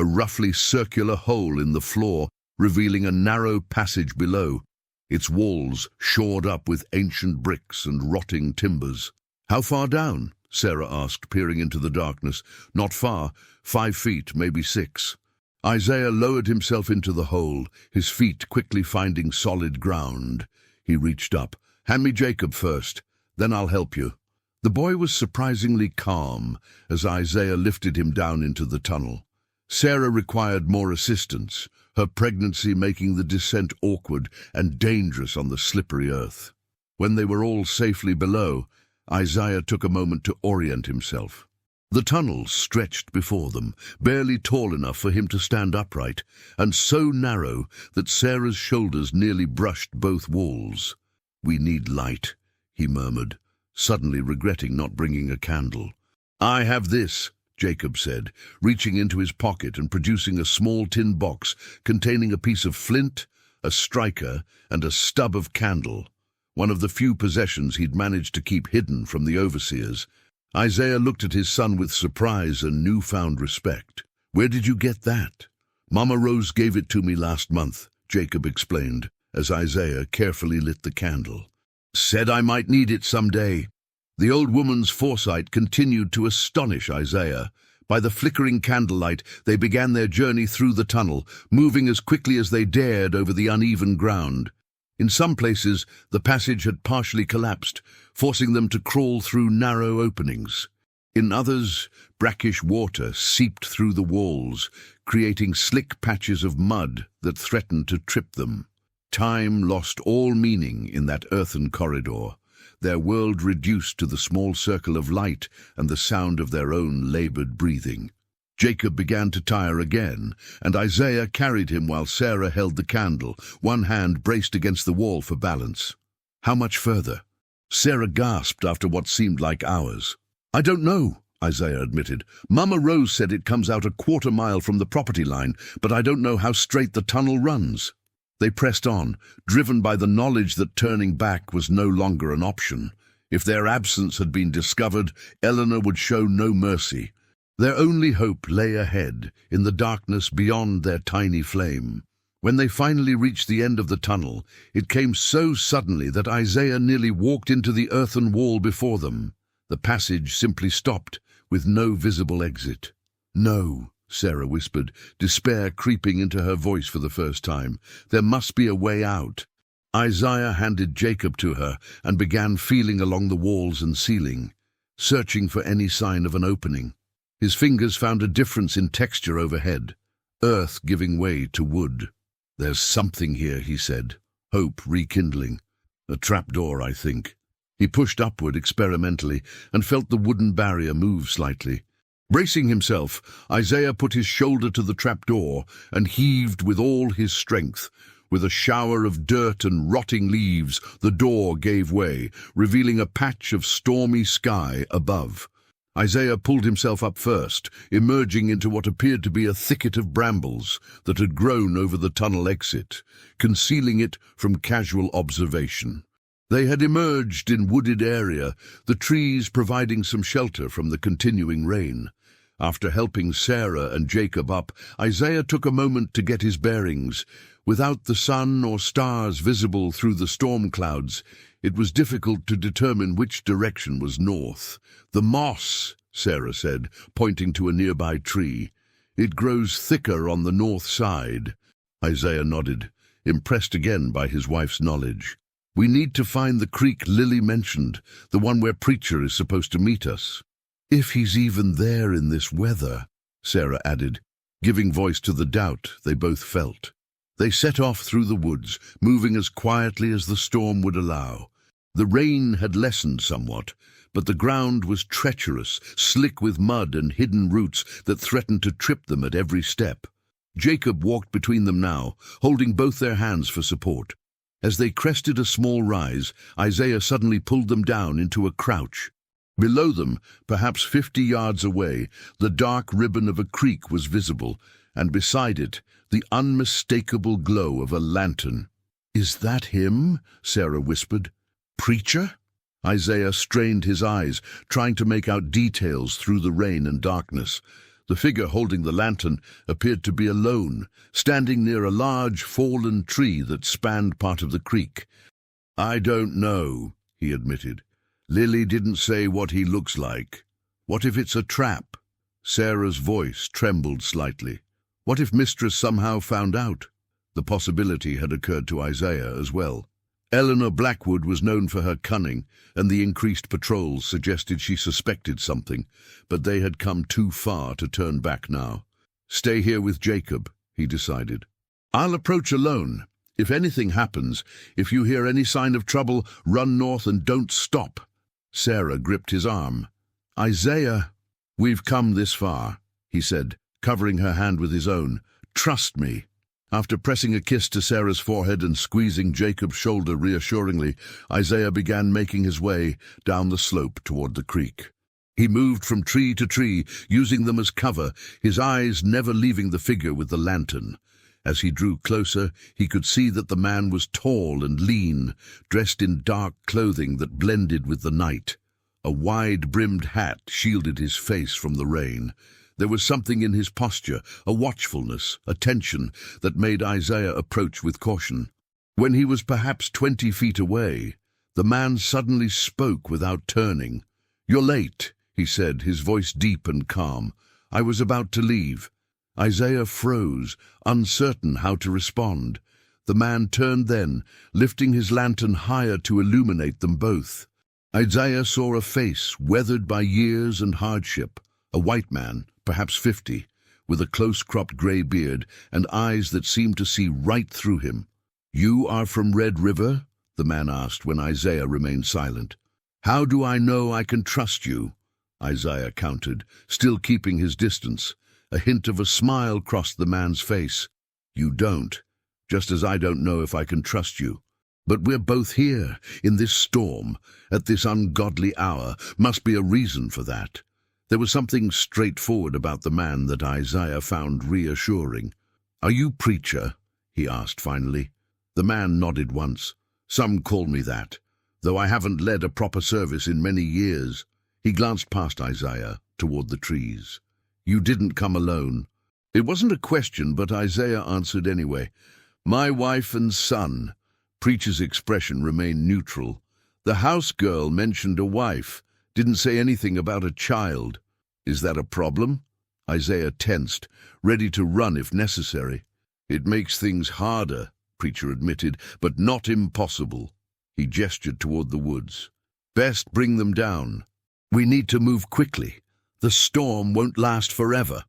a roughly circular hole in the floor, revealing a narrow passage below, its walls shored up with ancient bricks and rotting timbers. "How far down?" Sarah asked, peering into the darkness. "Not far, 5 feet, maybe 6. Isaiah lowered himself into the hole, his feet quickly finding solid ground. He reached up. "Hand me Jacob first, then I'll help you." The boy was surprisingly calm as Isaiah lifted him down into the tunnel. Sarah required more assistance, her pregnancy making the descent awkward and dangerous on the slippery earth. When they were all safely below, Isaiah took a moment to orient himself. The tunnel stretched before them, barely tall enough for him to stand upright, and so narrow that Sarah's shoulders nearly brushed both walls. "We need light," he murmured, suddenly regretting not bringing a candle. "I have this," Jacob said, reaching into his pocket and producing a small tin box containing a piece of flint, a striker, and a stub of candle, one of the few possessions he'd managed to keep hidden from the overseers. Isaiah looked at his son with surprise and newfound respect. "Where did you get that?" "Mama Rose gave it to me last month," Jacob explained, as Isaiah carefully lit the candle. "Said I might need it someday." The old woman's foresight continued to astonish Isaiah. By the flickering candlelight, they began their journey through the tunnel, moving as quickly as they dared over the uneven ground. In some places, the passage had partially collapsed, forcing them to crawl through narrow openings. In others, brackish water seeped through the walls, creating slick patches of mud that threatened to trip them. Time lost all meaning in that earthen corridor, their world reduced to the small circle of light and the sound of their own labored breathing. Jacob began to tire again, and Isaiah carried him while Sarah held the candle, one hand braced against the wall for balance. "How much further?" Sarah gasped after what seemed like hours. "I don't know," Isaiah admitted. "Mama Rose said it comes out a 1/4 mile from the property line, but I don't know how straight the tunnel runs." They pressed on, driven by the knowledge that turning back was no longer an option. If their absence had been discovered, Eleanor would show no mercy. Their only hope lay ahead, in the darkness beyond their tiny flame. When they finally reached the end of the tunnel, it came so suddenly that Isaiah nearly walked into the earthen wall before them. The passage simply stopped, with no visible exit. "No," Sarah whispered, despair creeping into her voice for the first time. "There must be a way out." Isaiah handed Jacob to her and began feeling along the walls and ceiling, searching for any sign of an opening. His fingers found a difference in texture overhead, earth giving way to wood. "There's something here," he said, hope rekindling. "A trapdoor, I think." He pushed upward experimentally and felt the wooden barrier move slightly. Bracing himself, Isaiah put his shoulder to the trapdoor and heaved with all his strength. With a shower of dirt and rotting leaves, the door gave way, revealing a patch of stormy sky above. Isaiah pulled himself up first, emerging into what appeared to be a thicket of brambles that had grown over the tunnel exit, concealing it from casual observation. They had emerged in wooded area, the trees providing some shelter from the continuing rain. After helping Sarah and Jacob up, Isaiah took a moment to get his bearings. Without the sun or stars visible through the storm clouds, it was difficult to determine which direction was north. "The moss," Sarah said, pointing to a nearby tree. "It grows thicker on the north side." Isaiah nodded, impressed again by his wife's knowledge. "We need to find the creek Lily mentioned, the one where Preacher is supposed to meet us." "If he's even there in this weather," Sarah added, giving voice to the doubt they both felt. They set off through the woods, moving as quietly as the storm would allow. The rain had lessened somewhat, but the ground was treacherous, slick with mud and hidden roots that threatened to trip them at every step. Jacob walked between them now, holding both their hands for support. As they crested a small rise, Isaiah suddenly pulled them down into a crouch. Below them, perhaps 50 yards away, the dark ribbon of a creek was visible, and beside it, the unmistakable glow of a lantern. "Is that him?" Sarah whispered. "Preacher?" Isaiah strained his eyes, trying to make out details through the rain and darkness. The figure holding the lantern appeared to be alone, standing near a large fallen tree that spanned part of the creek. "I don't know," he admitted. "Lily didn't say what he looks like. What if it's a trap?" Sarah's voice trembled slightly. What if Mistress somehow found out? The possibility had occurred to Isaiah as well. Eleanor Blackwood was known for her cunning, and the increased patrols suggested she suspected something, but they had come too far to turn back now. "Stay here with Jacob," he decided. "I'll approach alone. If anything happens, if you hear any sign of trouble, run north and don't stop." Sarah gripped his arm. "Isaiah, we've come this far," he said, covering her hand with his own. "Trust me." After pressing a kiss to Sarah's forehead and squeezing Jacob's shoulder reassuringly, Isaiah began making his way down the slope toward the creek. He moved from tree to tree, using them as cover, his eyes never leaving the figure with the lantern. As he drew closer, he could see that the man was tall and lean, dressed in dark clothing that blended with the night. A wide-brimmed hat shielded his face from the rain. There was something in his posture, a watchfulness, a tension, that made Isaiah approach with caution. When he was perhaps 20 feet away, the man suddenly spoke without turning. "You're late," he said, his voice deep and calm. "I was about to leave." Isaiah froze, uncertain how to respond. The man turned then, lifting his lantern higher to illuminate them both. Isaiah saw a face weathered by years and hardship, a white man, perhaps 50, with a close-cropped grey beard and eyes that seemed to see right through him. "You are from Red River?" the man asked when Isaiah remained silent. "How do I know I can trust you?" Isaiah countered, still keeping his distance. A hint of a smile crossed the man's face. "You don't, just as I don't know if I can trust you. But we're both here, in this storm, at this ungodly hour. Must be a reason for that." There was something straightforward about the man that Isaiah found reassuring. "Are you preacher?" he asked finally. The man nodded once. "Some call me that, though I haven't led a proper service in many years." He glanced past Isaiah, toward the trees. "You didn't come alone." It wasn't a question, but Isaiah answered anyway. "My wife and son." Preacher's expression remained neutral. "The house girl mentioned a wife. Didn't say anything about a child. Is that a problem?" Isaiah tensed, ready to run if necessary. "It makes things harder," Preacher admitted, "but not impossible." He gestured toward the woods. "Best bring them down. We need to move quickly. The storm won't last forever."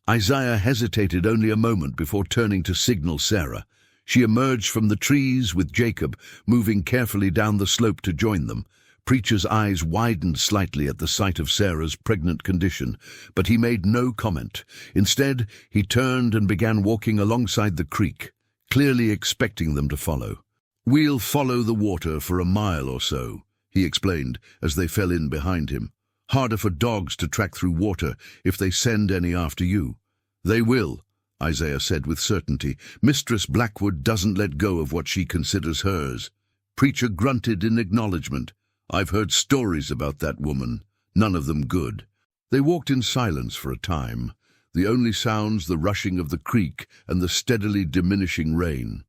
Isaiah hesitated only a moment before turning to signal Sarah. She emerged from the trees with Jacob, moving carefully down the slope to join them. Preacher's eyes widened slightly at the sight of Sarah's pregnant condition, but he made no comment. Instead, he turned and began walking alongside the creek, clearly expecting them to follow. "We'll follow the water for a mile or so," he explained as they fell in behind him. "Harder for dogs to track through water if they send any after you." "They will," Isaiah said with certainty. "Mistress Blackwood doesn't let go of what she considers hers." Preacher grunted in acknowledgement. "I've heard stories about that woman, none of them good." They walked in silence for a time, the only sounds the rushing of the creek and the steadily diminishing rain.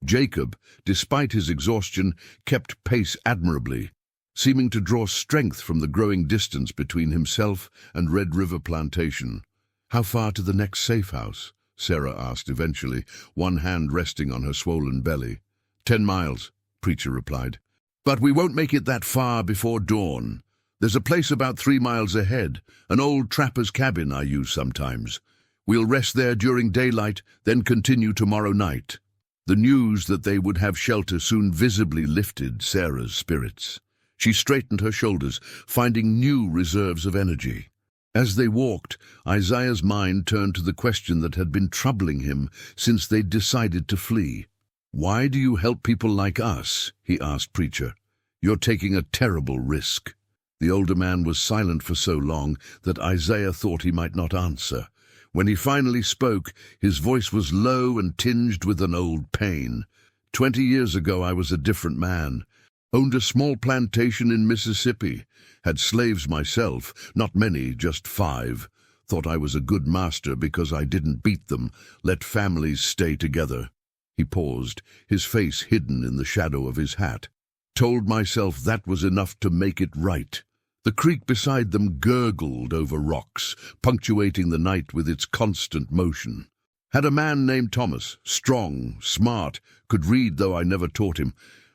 Jacob, despite his exhaustion, kept pace admirably, seeming to draw strength from the growing distance between himself and Red River Plantation. "How far to the next safe house?" Sarah asked eventually, one hand resting on her swollen belly. 10 miles, Preacher replied. "But we won't make it that far before dawn. There's a place about 3 miles ahead, an old trapper's cabin I use sometimes. We'll rest there during daylight, then continue tomorrow night." The news that they would have shelter soon visibly lifted Sarah's spirits. She straightened her shoulders, finding new reserves of energy. As they walked, Isaiah's mind turned to the question that had been troubling him since they'd decided to flee. "Why do you help people like us?" he asked Preacher. "You're taking a terrible risk." The older man was silent for so long that Isaiah thought he might not answer. When he finally spoke, his voice was low and tinged with an old pain. 20 years ago I was a different man. Owned a small plantation in Mississippi. Had slaves myself, not many, just 5. Thought I was a good master because I didn't beat them, let families stay together. He paused, his face hidden in the shadow of his hat. Told myself that was enough to make it right. The creek beside them gurgled over rocks, punctuating the night with its constant motion. Had a man named Thomas, strong, smart, could read though I never taught him.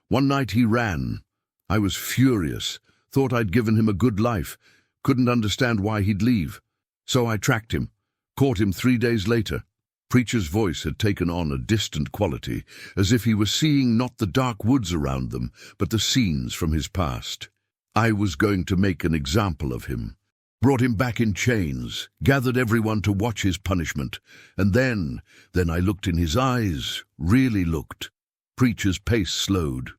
One night he ran. I was furious, thought I'd given him a good life, couldn't understand why he'd leave. So I tracked him, caught him 3 days later. Preacher's voice had taken on a distant quality, as if he were seeing not the dark woods around them, but the scenes from his past. I was going to make an example of him. Brought him back in chains, gathered everyone to watch his punishment, and then I looked in his eyes, really looked. Preacher's pace slowed.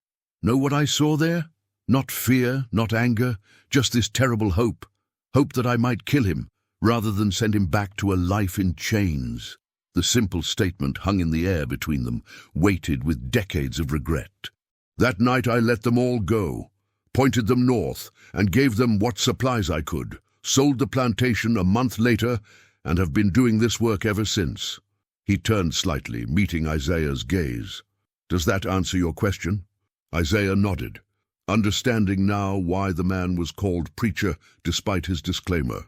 Know what I saw there? Not fear, not anger, just this terrible hope. Hope that I might kill him, rather than send him back to a life in chains. The simple statement hung in the air between them, weighted with decades of regret. That night I let them all go, pointed them north, and gave them what supplies I could, sold the plantation a month later, and have been doing this work ever since. He turned slightly, meeting Isaiah's gaze. Does that answer your question? Isaiah nodded, understanding now why the man was called preacher despite his disclaimer.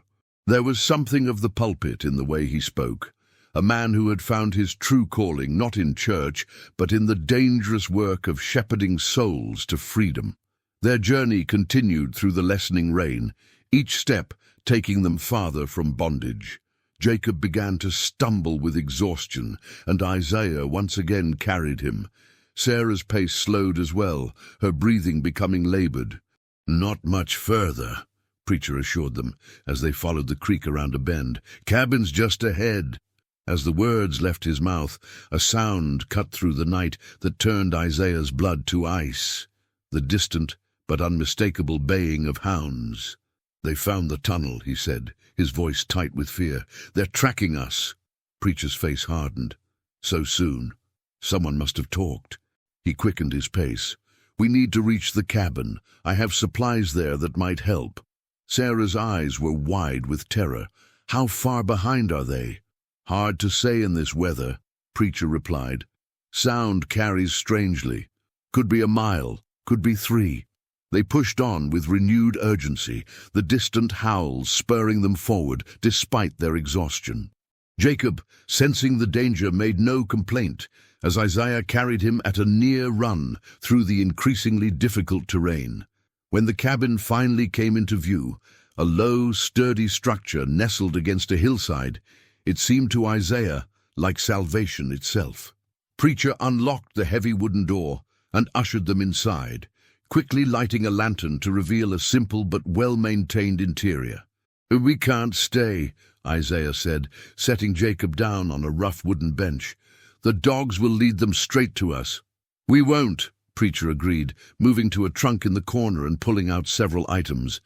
There was something of the pulpit in the way he spoke, a man who had found his true calling not in church, but in the dangerous work of shepherding souls to freedom. Their journey continued through the lessening rain, each step taking them farther from bondage. Jacob began to stumble with exhaustion, and Isaiah once again carried him. Sarah's pace slowed as well, her breathing becoming labored. Not much further, Preacher assured them, as they followed the creek around a bend. Cabin's just ahead. As the words left his mouth, a sound cut through the night that turned Isaiah's blood to ice. The distant but unmistakable baying of hounds. They found the tunnel, he said, his voice tight with fear. They're tracking us. Preacher's face hardened. So soon. Someone must have talked. He quickened his pace. We need to reach the cabin. I have supplies there that might help. Sarah's eyes were wide with terror. How far behind are they? Hard to say in this weather, Preacher replied. Sound carries strangely. Could be a mile, could be 3. They pushed on with renewed urgency, the distant howls spurring them forward despite their exhaustion. Jacob, sensing the danger, made no complaint as Isaiah carried him at a near run through the increasingly difficult terrain. When the cabin finally came into view, a low, sturdy structure nestled against a hillside, it seemed to Isaiah like salvation itself. Preacher unlocked the heavy wooden door and ushered them inside, quickly lighting a lantern to reveal a simple but well-maintained interior. We can't stay, Isaiah said, setting Jacob down on a rough wooden bench. The dogs will lead them straight to us. We won't, Preacher agreed, moving to a trunk in the corner and pulling out several items.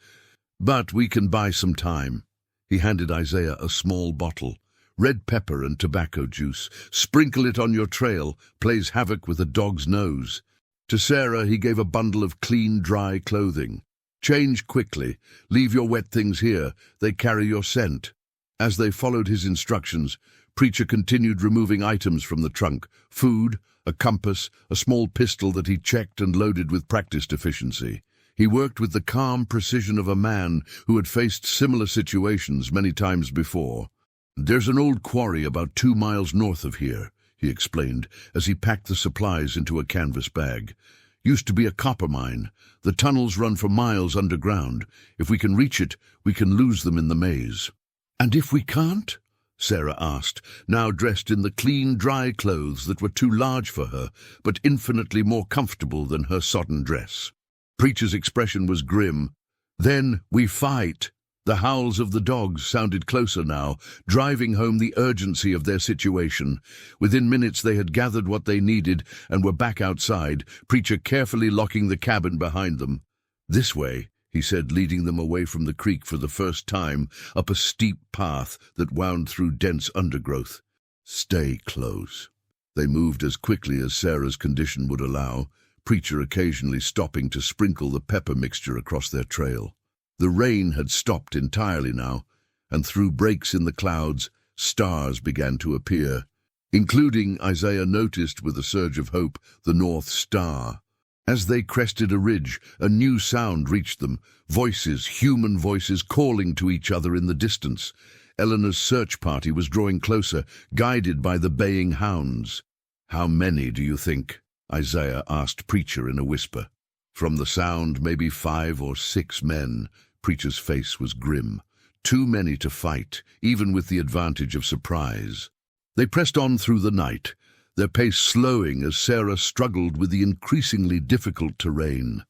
But we can buy some time. He handed Isaiah a small bottle. Red pepper and tobacco juice. Sprinkle it on your trail, plays havoc with a dog's nose. To Sarah he gave a bundle of clean, dry clothing. Change quickly. Leave your wet things here. They carry your scent. As they followed his instructions, Preacher continued removing items from the trunk. Food, a compass, a small pistol that he checked and loaded with practiced efficiency. He worked with the calm precision of a man who had faced similar situations many times before. There's an old quarry about 2 miles north of here, he explained, as he packed the supplies into a canvas bag. Used to be a copper mine. The tunnels run for miles underground. If we can reach it, we can lose them in the maze. And if we can't? Sarah asked, now dressed in the clean, dry clothes that were too large for her, but infinitely more comfortable than her sodden dress. Preacher's expression was grim. Then we fight. The howls of the dogs sounded closer now, driving home the urgency of their situation. Within minutes they had gathered what they needed and were back outside, Preacher carefully locking the cabin behind them. This way, he said, leading them away from the creek for the first time, up a steep path that wound through dense undergrowth. Stay close. They moved as quickly as Sarah's condition would allow, Preacher occasionally stopping to sprinkle the pepper mixture across their trail. The rain had stopped entirely now, and through breaks in the clouds, stars began to appear, including, Isaiah noticed with a surge of hope, the North Star. As they crested a ridge, a new sound reached them, voices, human voices calling to each other in the distance. Eleanor's search party was drawing closer, guided by the baying hounds. "How many do you think?" Isaiah asked Preacher in a whisper. From the sound, maybe 5 or 6 men. Preacher's face was grim. Too many to fight, even with the advantage of surprise. They pressed on through the night, their pace slowing as Sarah struggled with the increasingly difficult terrain.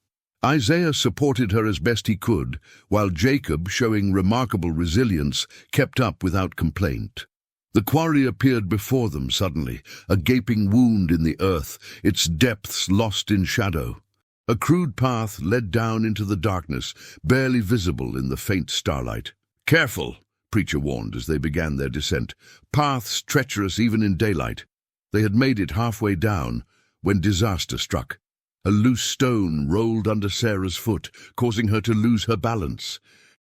Isaiah supported her as best he could, while Jacob, showing remarkable resilience, kept up without complaint. The quarry appeared before them suddenly, a gaping wound in the earth, its depths lost in shadow. A crude path led down into the darkness, barely visible in the faint starlight. "Careful," Preacher warned as they began their descent. "Paths treacherous even in daylight." They had made it halfway down when disaster struck. A loose stone rolled under Sarah's foot, causing her to lose her balance.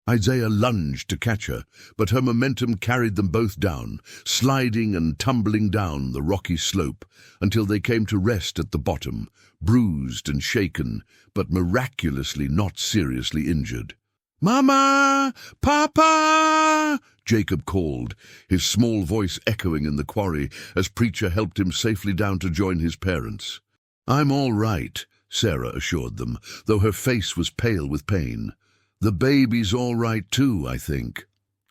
Isaiah lunged to catch her, but her momentum carried them both down, sliding and tumbling down the rocky slope until they came to rest at the bottom, bruised and shaken, but miraculously not seriously injured. "Mama! Papa!" Jacob called, his small voice echoing in the quarry as Preacher helped him safely down to join his parents. "I'm all right," Sarah assured them, though her face was pale with pain. "The baby's all right too, I think."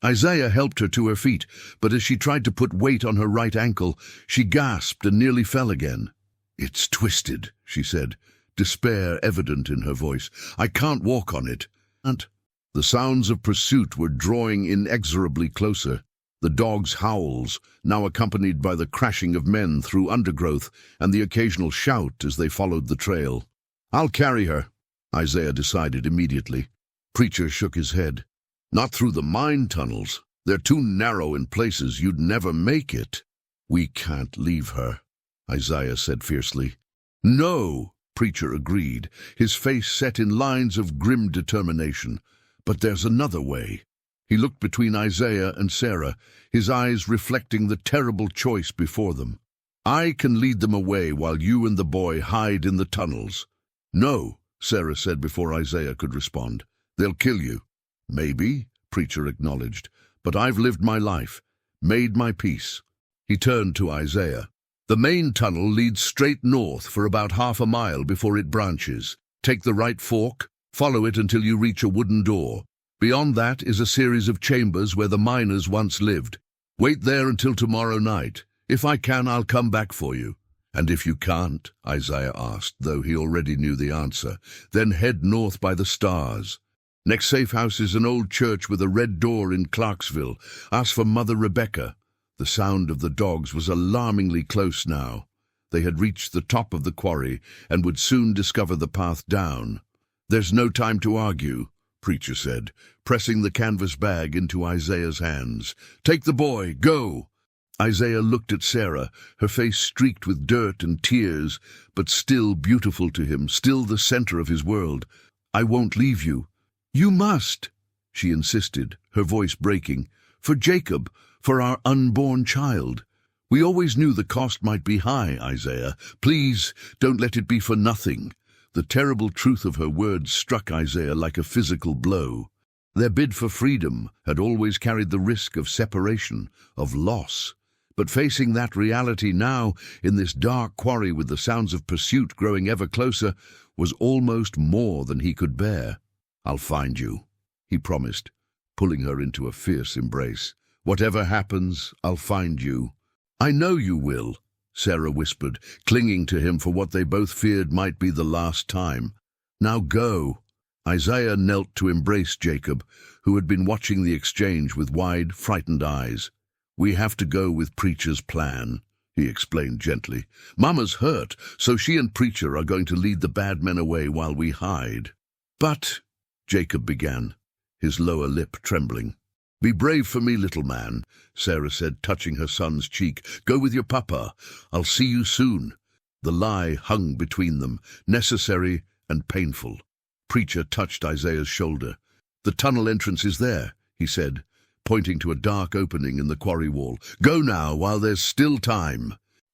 Isaiah helped her to her feet, but as she tried to put weight on her right ankle, she gasped and nearly fell again. "It's twisted," she said, despair evident in her voice. "I can't walk on it." And the sounds of pursuit were drawing inexorably closer. The dogs' howls, now accompanied by the crashing of men through undergrowth and the occasional shout as they followed the trail. "I'll carry her," Isaiah decided immediately. Preacher shook his head. "Not through the mine tunnels. They're too narrow in places. You'd never make it." "We can't leave her," Isaiah said fiercely. "No," Preacher agreed, his face set in lines of grim determination. "But there's another way." He looked between Isaiah and Sarah, his eyes reflecting the terrible choice before them. "I can lead them away while you and the boy hide in the tunnels." "No," Sarah said before Isaiah could respond. "They'll kill you." "Maybe," Preacher acknowledged, "but I've lived my life, made my peace." He turned to Isaiah. "The main tunnel leads straight north for about half a mile before it branches. Take the right fork, follow it until you reach a wooden door. Beyond that is a series of chambers where the miners once lived. Wait there until tomorrow night. If I can, I'll come back for you." "And if you can't?" Isaiah asked, though he already knew the answer. "Then head north by the stars. Next safe house is an old church with a red door in Clarksville. Ask for Mother Rebecca." The sound of the dogs was alarmingly close now. They had reached the top of the quarry and would soon discover the path down. "There's no time to argue," Preacher said, pressing the canvas bag into Isaiah's hands. "Take the boy, go!" Isaiah looked at Sarah, her face streaked with dirt and tears, but still beautiful to him, still the center of his world. "I won't leave you." "You must," she insisted, her voice breaking. "For Jacob, for our unborn child. We always knew the cost might be high, Isaiah. Please, don't let it be for nothing." The terrible truth of her words struck Isaiah like a physical blow. Their bid for freedom had always carried the risk of separation, of loss. But facing that reality now, in this dark quarry with the sounds of pursuit growing ever closer, was almost more than he could bear. "I'll find you," he promised, pulling her into a fierce embrace. "Whatever happens, I'll find you." "I know you will," Sarah whispered, clinging to him for what they both feared might be the last time. "Now go." Isaiah knelt to embrace Jacob, who had been watching the exchange with wide, frightened eyes. "We have to go with Preacher's plan," he explained gently. "Mama's hurt, so she and Preacher are going to lead the bad men away while we hide." "But," Jacob began, his lower lip trembling. "Be brave for me, little man," Sarah said, touching her son's cheek. "Go with your papa. I'll see you soon." The lie hung between them, necessary and painful. Preacher touched Isaiah's shoulder. "The tunnel entrance is there," he said, pointing to a dark opening in the quarry wall. "Go now, while there's still time."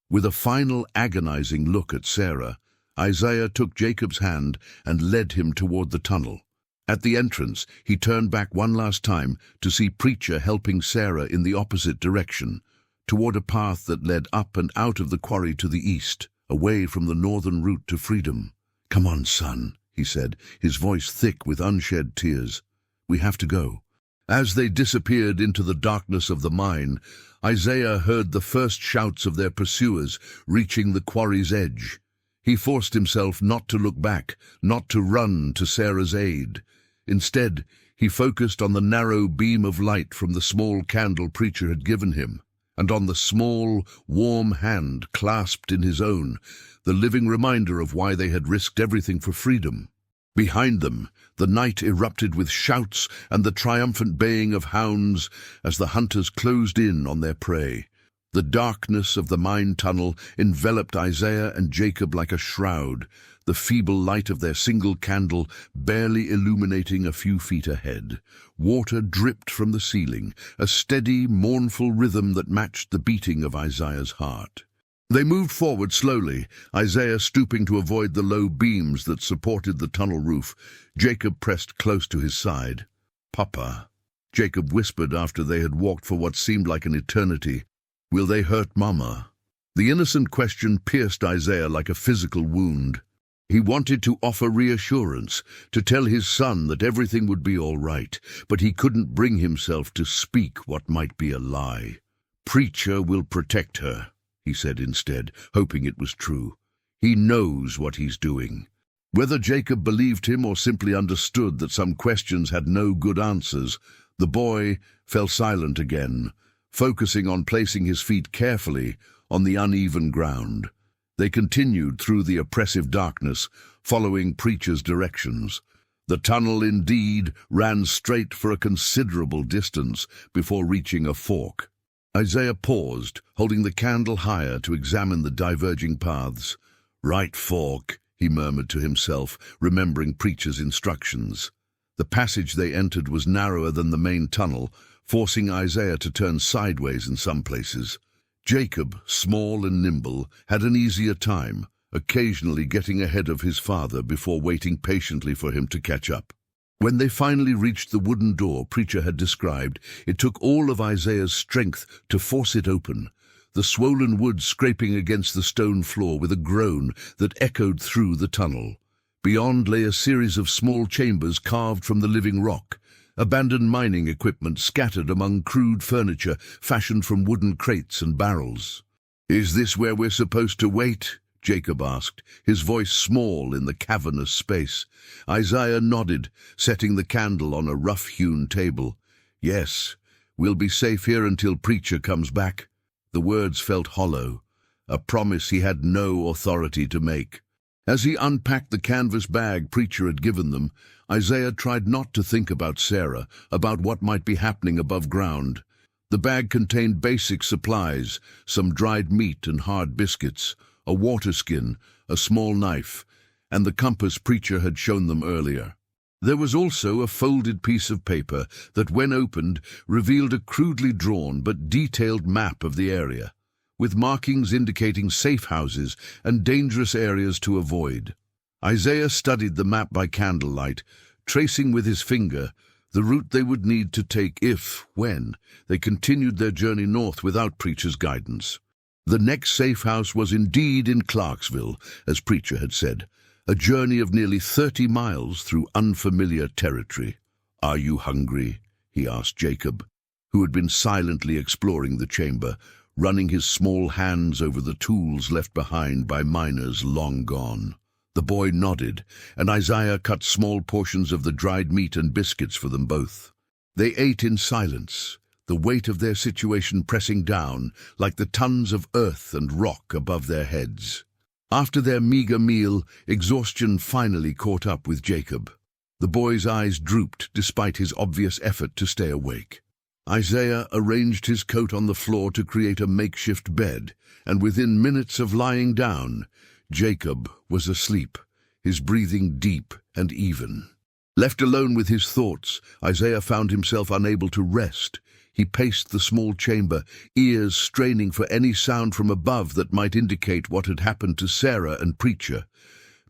With a final agonizing look at Sarah, Isaiah took Jacob's hand and led him toward the tunnel. At the entrance, he turned back one last time to see Preacher helping Sarah in the opposite direction, toward a path that led up and out of the quarry to the east, away from the northern route to freedom. "Come on, son," he said, his voice thick with unshed tears. "We have to go." As they disappeared into the darkness of the mine, Isaiah heard the first shouts of their pursuers reaching the quarry's edge. He forced himself not to look back, not to run to Sarah's aid. Instead, he focused on the narrow beam of light from the small candle Preacher had given him, and on the small, warm hand clasped in his own, the living reminder of why they had risked everything for freedom. Behind them, the night erupted with shouts and the triumphant baying of hounds as the hunters closed in on their prey. The darkness of the mine tunnel enveloped Isaiah and Jacob like a shroud, the feeble light of their single candle barely illuminating a few feet ahead. Water dripped from the ceiling, a steady, mournful rhythm that matched the beating of Isaiah's heart. They moved forward slowly, Isaiah stooping to avoid the low beams that supported the tunnel roof. Jacob pressed close to his side. "Papa," Jacob whispered after they had walked for what seemed like an eternity, "will they hurt Mama?" The innocent question pierced Isaiah like a physical wound. He wanted to offer reassurance, to tell his son that everything would be all right, but he couldn't bring himself to speak what might be a lie. "Preacher will protect her," he said instead, hoping it was true. "He knows what he's doing." Whether Jacob believed him or simply understood that some questions had no good answers, the boy fell silent again, focusing on placing his feet carefully on the uneven ground. They continued through the oppressive darkness, following Preacher's directions. The tunnel indeed ran straight for a considerable distance before reaching a fork. Isaiah paused, holding the candle higher to examine the diverging paths. "Right fork," he murmured to himself, remembering Preacher's instructions. The passage they entered was narrower than the main tunnel, forcing Isaiah to turn sideways in some places. Jacob, small and nimble, had an easier time, occasionally getting ahead of his father before waiting patiently for him to catch up. When they finally reached the wooden door Preacher had described, it took all of Isaiah's strength to force it open, the swollen wood scraping against the stone floor with a groan that echoed through the tunnel. Beyond lay a series of small chambers carved from the living rock, abandoned mining equipment scattered among crude furniture fashioned from wooden crates and barrels. "Is this where we're supposed to wait?" Jacob asked, his voice small in the cavernous space. Isaiah nodded, setting the candle on a rough-hewn table. "Yes, we'll be safe here until Preacher comes back." The words felt hollow, a promise he had no authority to make. As he unpacked the canvas bag Preacher had given them, Isaiah tried not to think about Sarah, about what might be happening above ground. The bag contained basic supplies, some dried meat and hard biscuits, a water skin, a small knife, and the compass Preacher had shown them earlier. There was also a folded piece of paper that, when opened, revealed a crudely drawn but detailed map of the area, with markings indicating safe houses and dangerous areas to avoid. Isaiah studied the map by candlelight, tracing with his finger the route they would need to take if, when, they continued their journey north without Preacher's guidance. The next safe house was indeed in Clarksville, as Preacher had said, a journey of nearly 30 miles through unfamiliar territory. "Are you hungry?" he asked Jacob, who had been silently exploring the chamber, running his small hands over the tools left behind by miners long gone. The boy nodded, and Isaiah cut small portions of the dried meat and biscuits for them both. They ate in silence, the weight of their situation pressing down like the tons of earth and rock above their heads. After their meager meal, exhaustion finally caught up with Jacob. The boy's eyes drooped despite his obvious effort to stay awake. Isaiah arranged his coat on the floor to create a makeshift bed, and within minutes of lying down, Jacob was asleep, his breathing deep and even. Left alone with his thoughts, Isaiah found himself unable to rest. He paced the small chamber, ears straining for any sound from above that might indicate what had happened to Sarah and Preacher.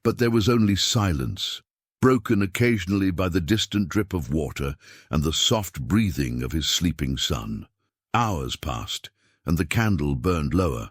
But there was only silence, broken occasionally by the distant drip of water and the soft breathing of his sleeping son. Hours passed, and the candle burned lower.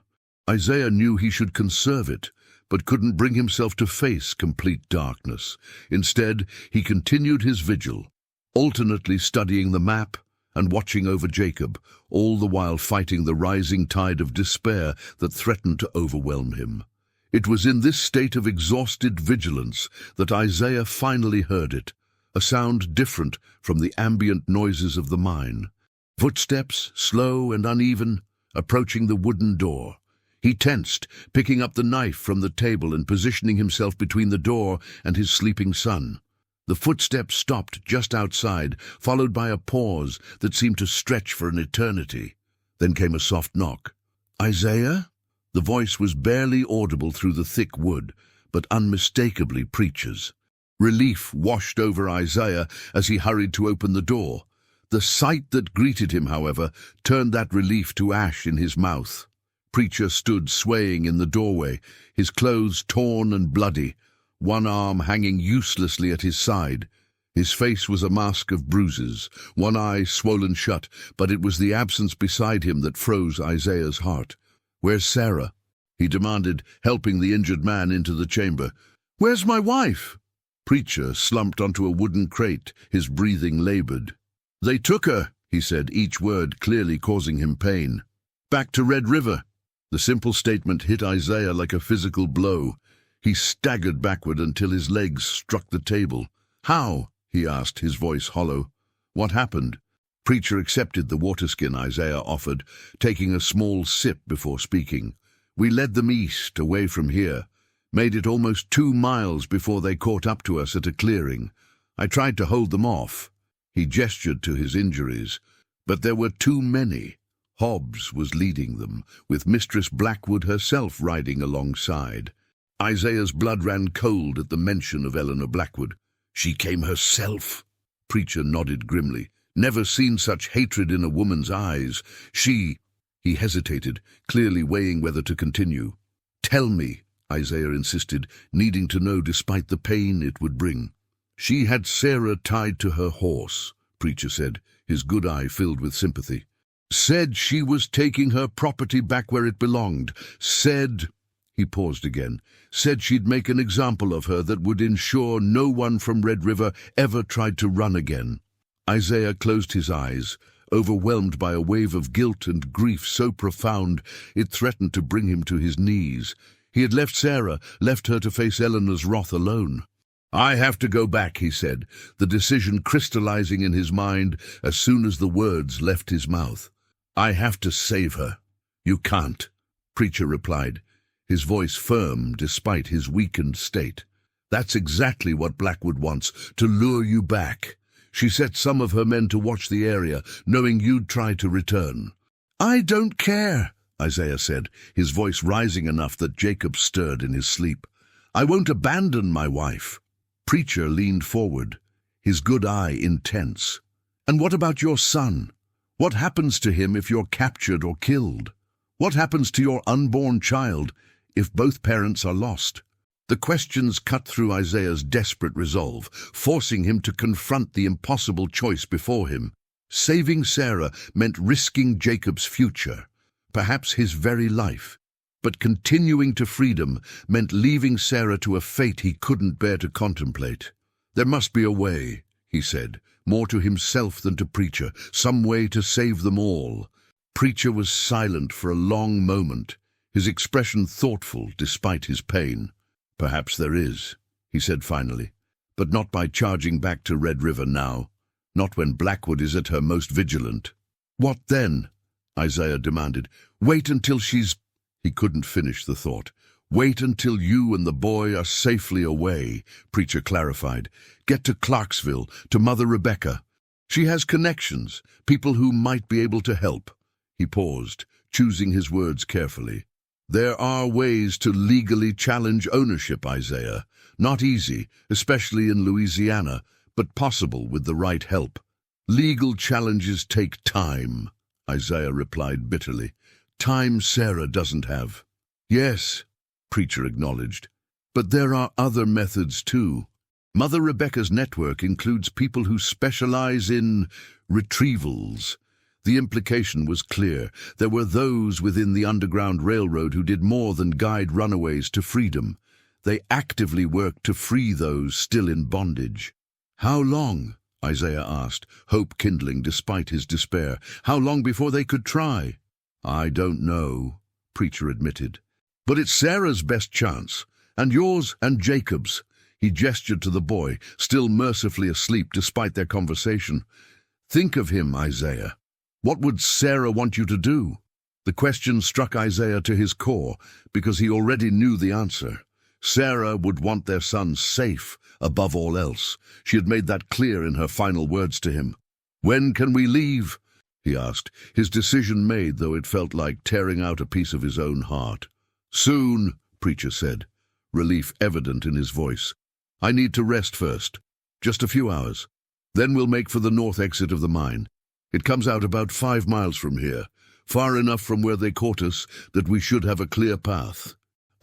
Isaiah knew he should conserve it, but couldn't bring himself to face complete darkness. Instead, he continued his vigil, alternately studying the map and watching over Jacob, all the while fighting the rising tide of despair that threatened to overwhelm him. It was in this state of exhausted vigilance that Isaiah finally heard it, a sound different from the ambient noises of the mine. Footsteps, slow and uneven, approaching the wooden door. He tensed, picking up the knife from the table and positioning himself between the door and his sleeping son. The footsteps stopped just outside, followed by a pause that seemed to stretch for an eternity. Then came a soft knock. "Isaiah?" The voice was barely audible through the thick wood, but unmistakably Preacher's. Relief washed over Isaiah as he hurried to open the door. The sight that greeted him, however, turned that relief to ash in his mouth. Preacher stood swaying in the doorway, his clothes torn and bloody, one arm hanging uselessly at his side. His face was a mask of bruises, one eye swollen shut, but it was the absence beside him that froze Isaiah's heart. "Where's Sarah?" he demanded, helping the injured man into the chamber. "Where's my wife?" Preacher slumped onto a wooden crate, his breathing labored. "They took her," he said, each word clearly causing him pain. "Back to Red River." The simple statement hit Isaiah like a physical blow. He staggered backward until his legs struck the table. "How?" he asked, his voice hollow. "What happened?" Preacher accepted the waterskin Isaiah offered, taking a small sip before speaking. "We led them east, away from here. Made it almost 2 miles before they caught up to us at a clearing. I tried to hold them off." He gestured to his injuries. "But there were too many." Hobbs was leading them, with Mistress Blackwood herself riding alongside. Isaiah's blood ran cold at the mention of Eleanor Blackwood. "She came herself?" Preacher nodded grimly. "Never seen such hatred in a woman's eyes. She—" He hesitated, clearly weighing whether to continue. "Tell me," Isaiah insisted, needing to know despite the pain it would bring. "She had Sarah tied to her horse," Preacher said, his good eye filled with sympathy. "Said she was taking her property back where it belonged. Said—" He paused again. "Said she'd make an example of her that would ensure no one from Red River ever tried to run again." Isaiah closed his eyes, overwhelmed by a wave of guilt and grief so profound it threatened to bring him to his knees. He had left Sarah, left her to face Eleanor's wrath alone. "I have to go back," he said, the decision crystallizing in his mind as soon as the words left his mouth. "I have to save her." "You can't," Preacher replied, his voice firm despite his weakened state. "That's exactly what Blackwood wants, to lure you back. She set some of her men to watch the area, knowing you'd try to return." "I don't care," Isaiah said, his voice rising enough that Jacob stirred in his sleep. "I won't abandon my wife." Preacher leaned forward, his good eye intense. "And what about your son? What happens to him if you're captured or killed? What happens to your unborn child if both parents are lost?" The questions cut through Isaiah's desperate resolve, forcing him to confront the impossible choice before him. Saving Sarah meant risking Jacob's future, perhaps his very life. But continuing to freedom meant leaving Sarah to a fate he couldn't bear to contemplate. "There must be a way," he said, more to himself than to Preacher, "some way to save them all." Preacher was silent for a long moment, his expression thoughtful despite his pain. "Perhaps there is," he said finally, "but not by charging back to Red River now. Not when Blackwood is at her most vigilant." "What then?" Isaiah demanded. "Wait until she's—" He couldn't finish the thought. "Wait until you and the boy are safely away," Preacher clarified. "Get to Clarksville, to Mother Rebecca. She has connections, people who might be able to help." He paused, choosing his words carefully. "There are ways to legally challenge ownership, Isaiah. Not easy, especially in Louisiana, but possible with the right help." Legal challenges take time, Isaiah replied bitterly. Time Sarah doesn't have. Yes, Preacher acknowledged, but there are other methods too. Mother Rebecca's network includes people who specialize in retrievals. The implication was clear. There were those within the Underground Railroad who did more than guide runaways to freedom. They actively worked to free those still in bondage. How long? Isaiah asked, hope kindling despite his despair. How long before they could try? I don't know, Preacher admitted. But it's Sarah's best chance, and yours and Jacob's. He gestured to the boy, still mercifully asleep despite their conversation. Think of him, Isaiah. What would Sarah want you to do? The question struck Isaiah to his core, because he already knew the answer. Sarah would want their son safe, above all else. She had made that clear in her final words to him. When can we leave? He asked, his decision made, though it felt like tearing out a piece of his own heart. Soon, Preacher said, relief evident in his voice. I need to rest first. Just a few hours. Then we'll make for the north exit of the mine. It comes out about 5 miles from here, far enough from where they caught us that we should have a clear path.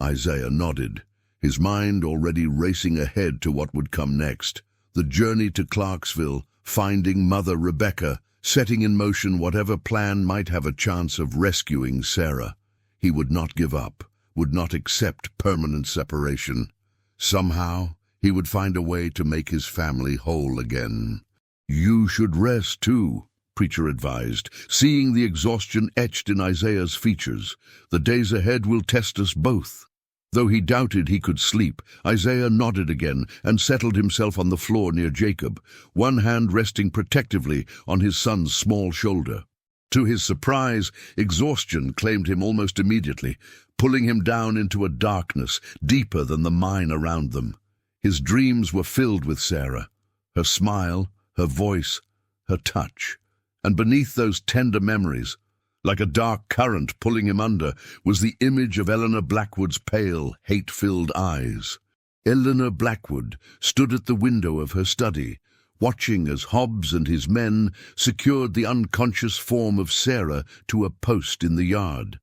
Isaiah nodded, his mind already racing ahead to what would come next. The journey to Clarksville, finding Mother Rebecca, setting in motion whatever plan might have a chance of rescuing Sarah. He would not give up, would not accept permanent separation. Somehow, he would find a way to make his family whole again. You should rest too, Preacher advised, seeing the exhaustion etched in Isaiah's features. The days ahead will test us both. Though he doubted he could sleep, Isaiah nodded again and settled himself on the floor near Jacob, one hand resting protectively on his son's small shoulder. To his surprise, exhaustion claimed him almost immediately, pulling him down into a darkness deeper than the mine around them. His dreams were filled with Sarah, her smile, her voice, her touch. And beneath those tender memories, like a dark current pulling him under, was the image of Eleanor Blackwood's pale, hate-filled eyes. Eleanor Blackwood stood at the window of her study, watching as Hobbs and his men secured the unconscious form of Sarah to a post in the yard.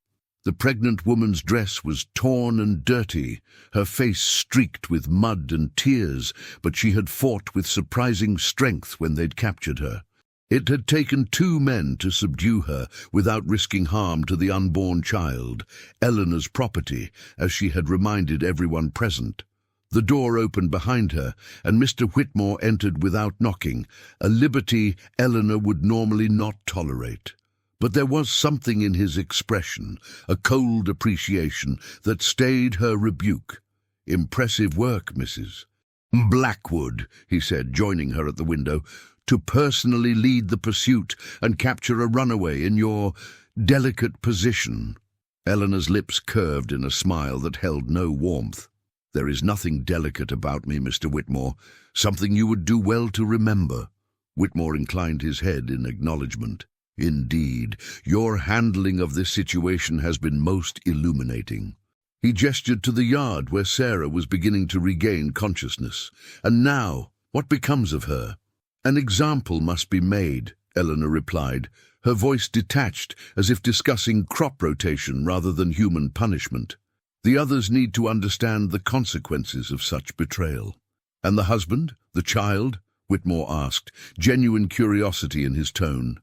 The pregnant woman's dress was torn and dirty, her face streaked with mud and tears, but she had fought with surprising strength when they'd captured her. It had taken 2 men to subdue her without risking harm to the unborn child, Eleanor's property, as she had reminded everyone present. The door opened behind her, and Mr. Whitmore entered without knocking, a liberty Eleanor would normally not tolerate. But there was something in his expression, a cold appreciation, that stayed her rebuke. Impressive work, Mrs. Blackwood, he said, joining her at the window, to personally lead the pursuit and capture a runaway in your delicate position. Eleanor's lips curved in a smile that held no warmth. There is nothing delicate about me, Mr. Whitmore, something you would do well to remember. Whitmore inclined his head in acknowledgement. Indeed, your handling of this situation has been most illuminating. He gestured to the yard where Sarah was beginning to regain consciousness. And now, what becomes of her? An example must be made, Eleanor replied, her voice detached as if discussing crop rotation rather than human punishment. The others need to understand the consequences of such betrayal. And the husband? The child? Whitmore asked, genuine curiosity in his tone.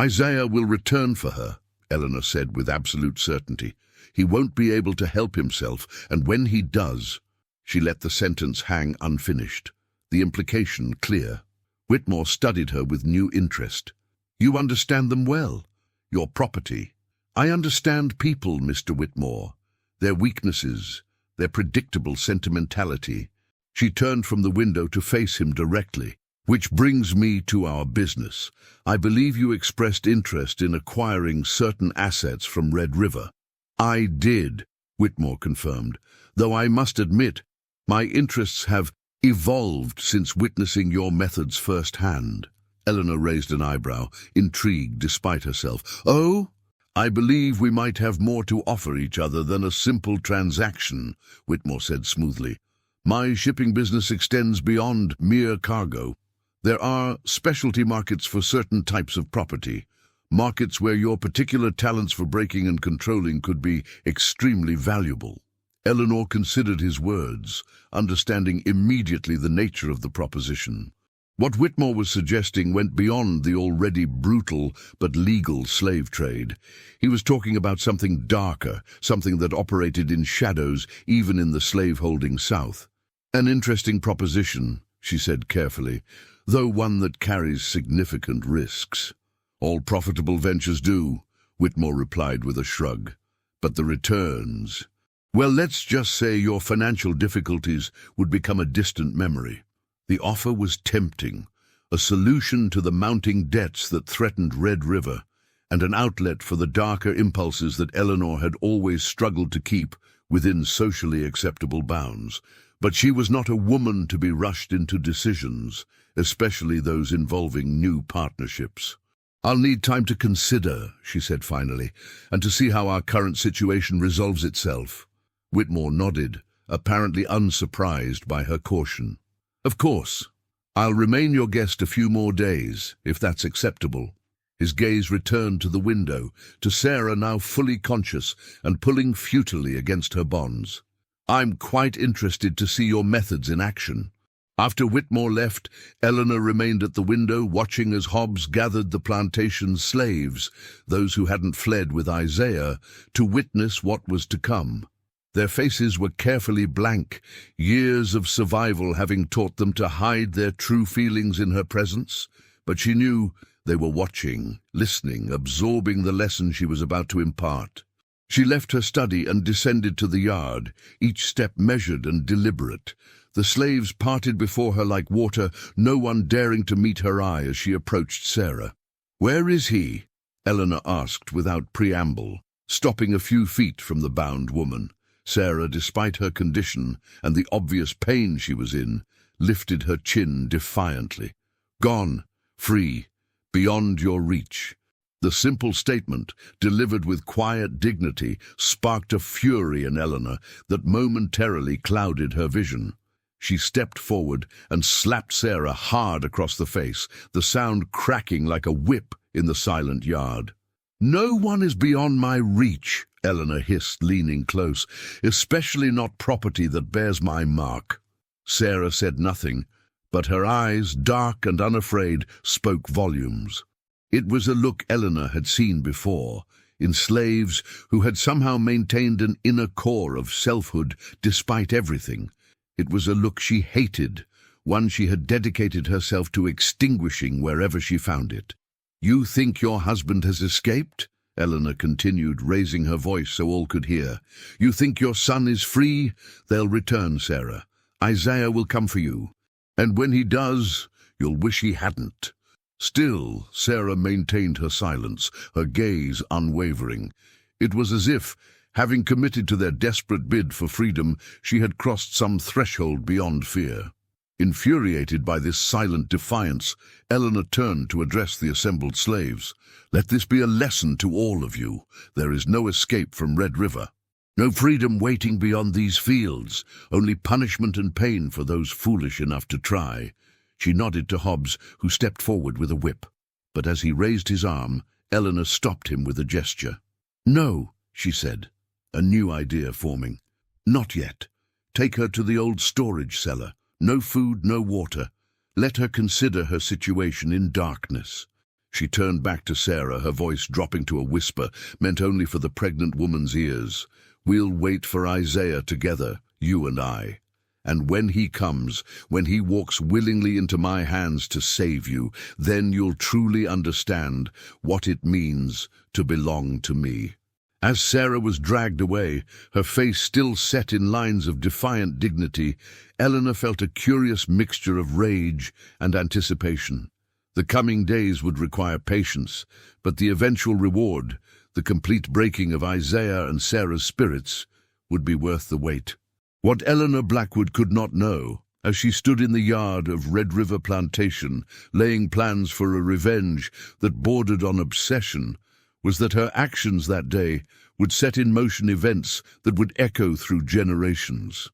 Isaiah will return for her, Eleanor said with absolute certainty. He won't be able to help himself, and when he does... She let the sentence hang unfinished, the implication clear. Whitmore studied her with new interest. You understand them well. Your property. I understand people, Mr. Whitmore. Their weaknesses, their predictable sentimentality. She turned from the window to face him directly. Which brings me to our business. I believe you expressed interest in acquiring certain assets from Red River. I did, Whitmore confirmed, though I must admit, my interests have evolved since witnessing your methods firsthand. Eleanor raised an eyebrow, intrigued despite herself. Oh, I believe we might have more to offer each other than a simple transaction, Whitmore said smoothly. My shipping business extends beyond mere cargo. There are specialty markets for certain types of property, markets where your particular talents for breaking and controlling could be extremely valuable. Eleanor considered his words, understanding immediately the nature of the proposition. What Whitmore was suggesting went beyond the already brutal but legal slave trade. He was talking about something darker, something that operated in shadows even in the slaveholding South. An interesting proposition, she said carefully, though one that carries significant risks. All profitable ventures do, Whitmore replied with a shrug. But the returns... Well, let's just say your financial difficulties would become a distant memory. The offer was tempting, a solution to the mounting debts that threatened Red River, and an outlet for the darker impulses that Eleanor had always struggled to keep within socially acceptable bounds. But she was not a woman to be rushed into decisions, especially those involving new partnerships. "I'll need time to consider," she said finally, "and to see how our current situation resolves itself." Whitmore nodded, apparently unsurprised by her caution. "Of course. I'll remain your guest a few more days, if that's acceptable." His gaze returned to the window, to Sarah now fully conscious and pulling futilely against her bonds. "I'm quite interested to see your methods in action." After Whitmore left, Eleanor remained at the window, watching as Hobbs gathered the plantation's slaves, those who hadn't fled with Isaiah, to witness what was to come. Their faces were carefully blank, years of survival having taught them to hide their true feelings in her presence, but she knew they were watching, listening, absorbing the lesson she was about to impart. She left her study and descended to the yard, each step measured and deliberate. The slaves parted before her like water, no one daring to meet her eye as she approached Sarah. "Where is he?" Eleanor asked without preamble, stopping a few feet from the bound woman. Sarah, despite her condition and the obvious pain she was in, lifted her chin defiantly. "Gone, free, beyond your reach." The simple statement, delivered with quiet dignity, sparked a fury in Eleanor that momentarily clouded her vision. She stepped forward and slapped Sarah hard across the face, the sound cracking like a whip in the silent yard. "No one is beyond my reach," Eleanor hissed, leaning close, "especially not property that bears my mark." Sarah said nothing, but her eyes, dark and unafraid, spoke volumes. It was a look Eleanor had seen before, in slaves who had somehow maintained an inner core of selfhood despite everything. It was a look she hated, one she had dedicated herself to extinguishing wherever she found it. "You think your husband has escaped?" Eleanor continued, raising her voice so all could hear. "You think your son is free? They'll return, Sarah. Isaiah will come for you. And when he does, you'll wish he hadn't." Still, Sarah maintained her silence, her gaze unwavering. It was as if, having committed to their desperate bid for freedom, she had crossed some threshold beyond fear. Infuriated by this silent defiance, Eleanor turned to address the assembled slaves. "Let this be a lesson to all of you. There is no escape from Red River. No freedom waiting beyond these fields, only punishment and pain for those foolish enough to try." She nodded to Hobbs, who stepped forward with a whip. But as he raised his arm, Eleanor stopped him with a gesture. "No," she said, a new idea forming. "Not yet. Take her to the old storage cellar. No food, no water. Let her consider her situation in darkness." She turned back to Sarah, her voice dropping to a whisper, meant only for the pregnant woman's ears. "We'll wait for Isaiah together, you and I. And when he comes, when he walks willingly into my hands to save you, then you'll truly understand what it means to belong to me." As Sarah was dragged away, her face still set in lines of defiant dignity, Eleanor felt a curious mixture of rage and anticipation. The coming days would require patience, but the eventual reward, the complete breaking of Isaiah and Sarah's spirits, would be worth the wait. What Eleanor Blackwood could not know, as she stood in the yard of Red River Plantation, laying plans for a revenge that bordered on obsession, was that her actions that day would set in motion events that would echo through generations.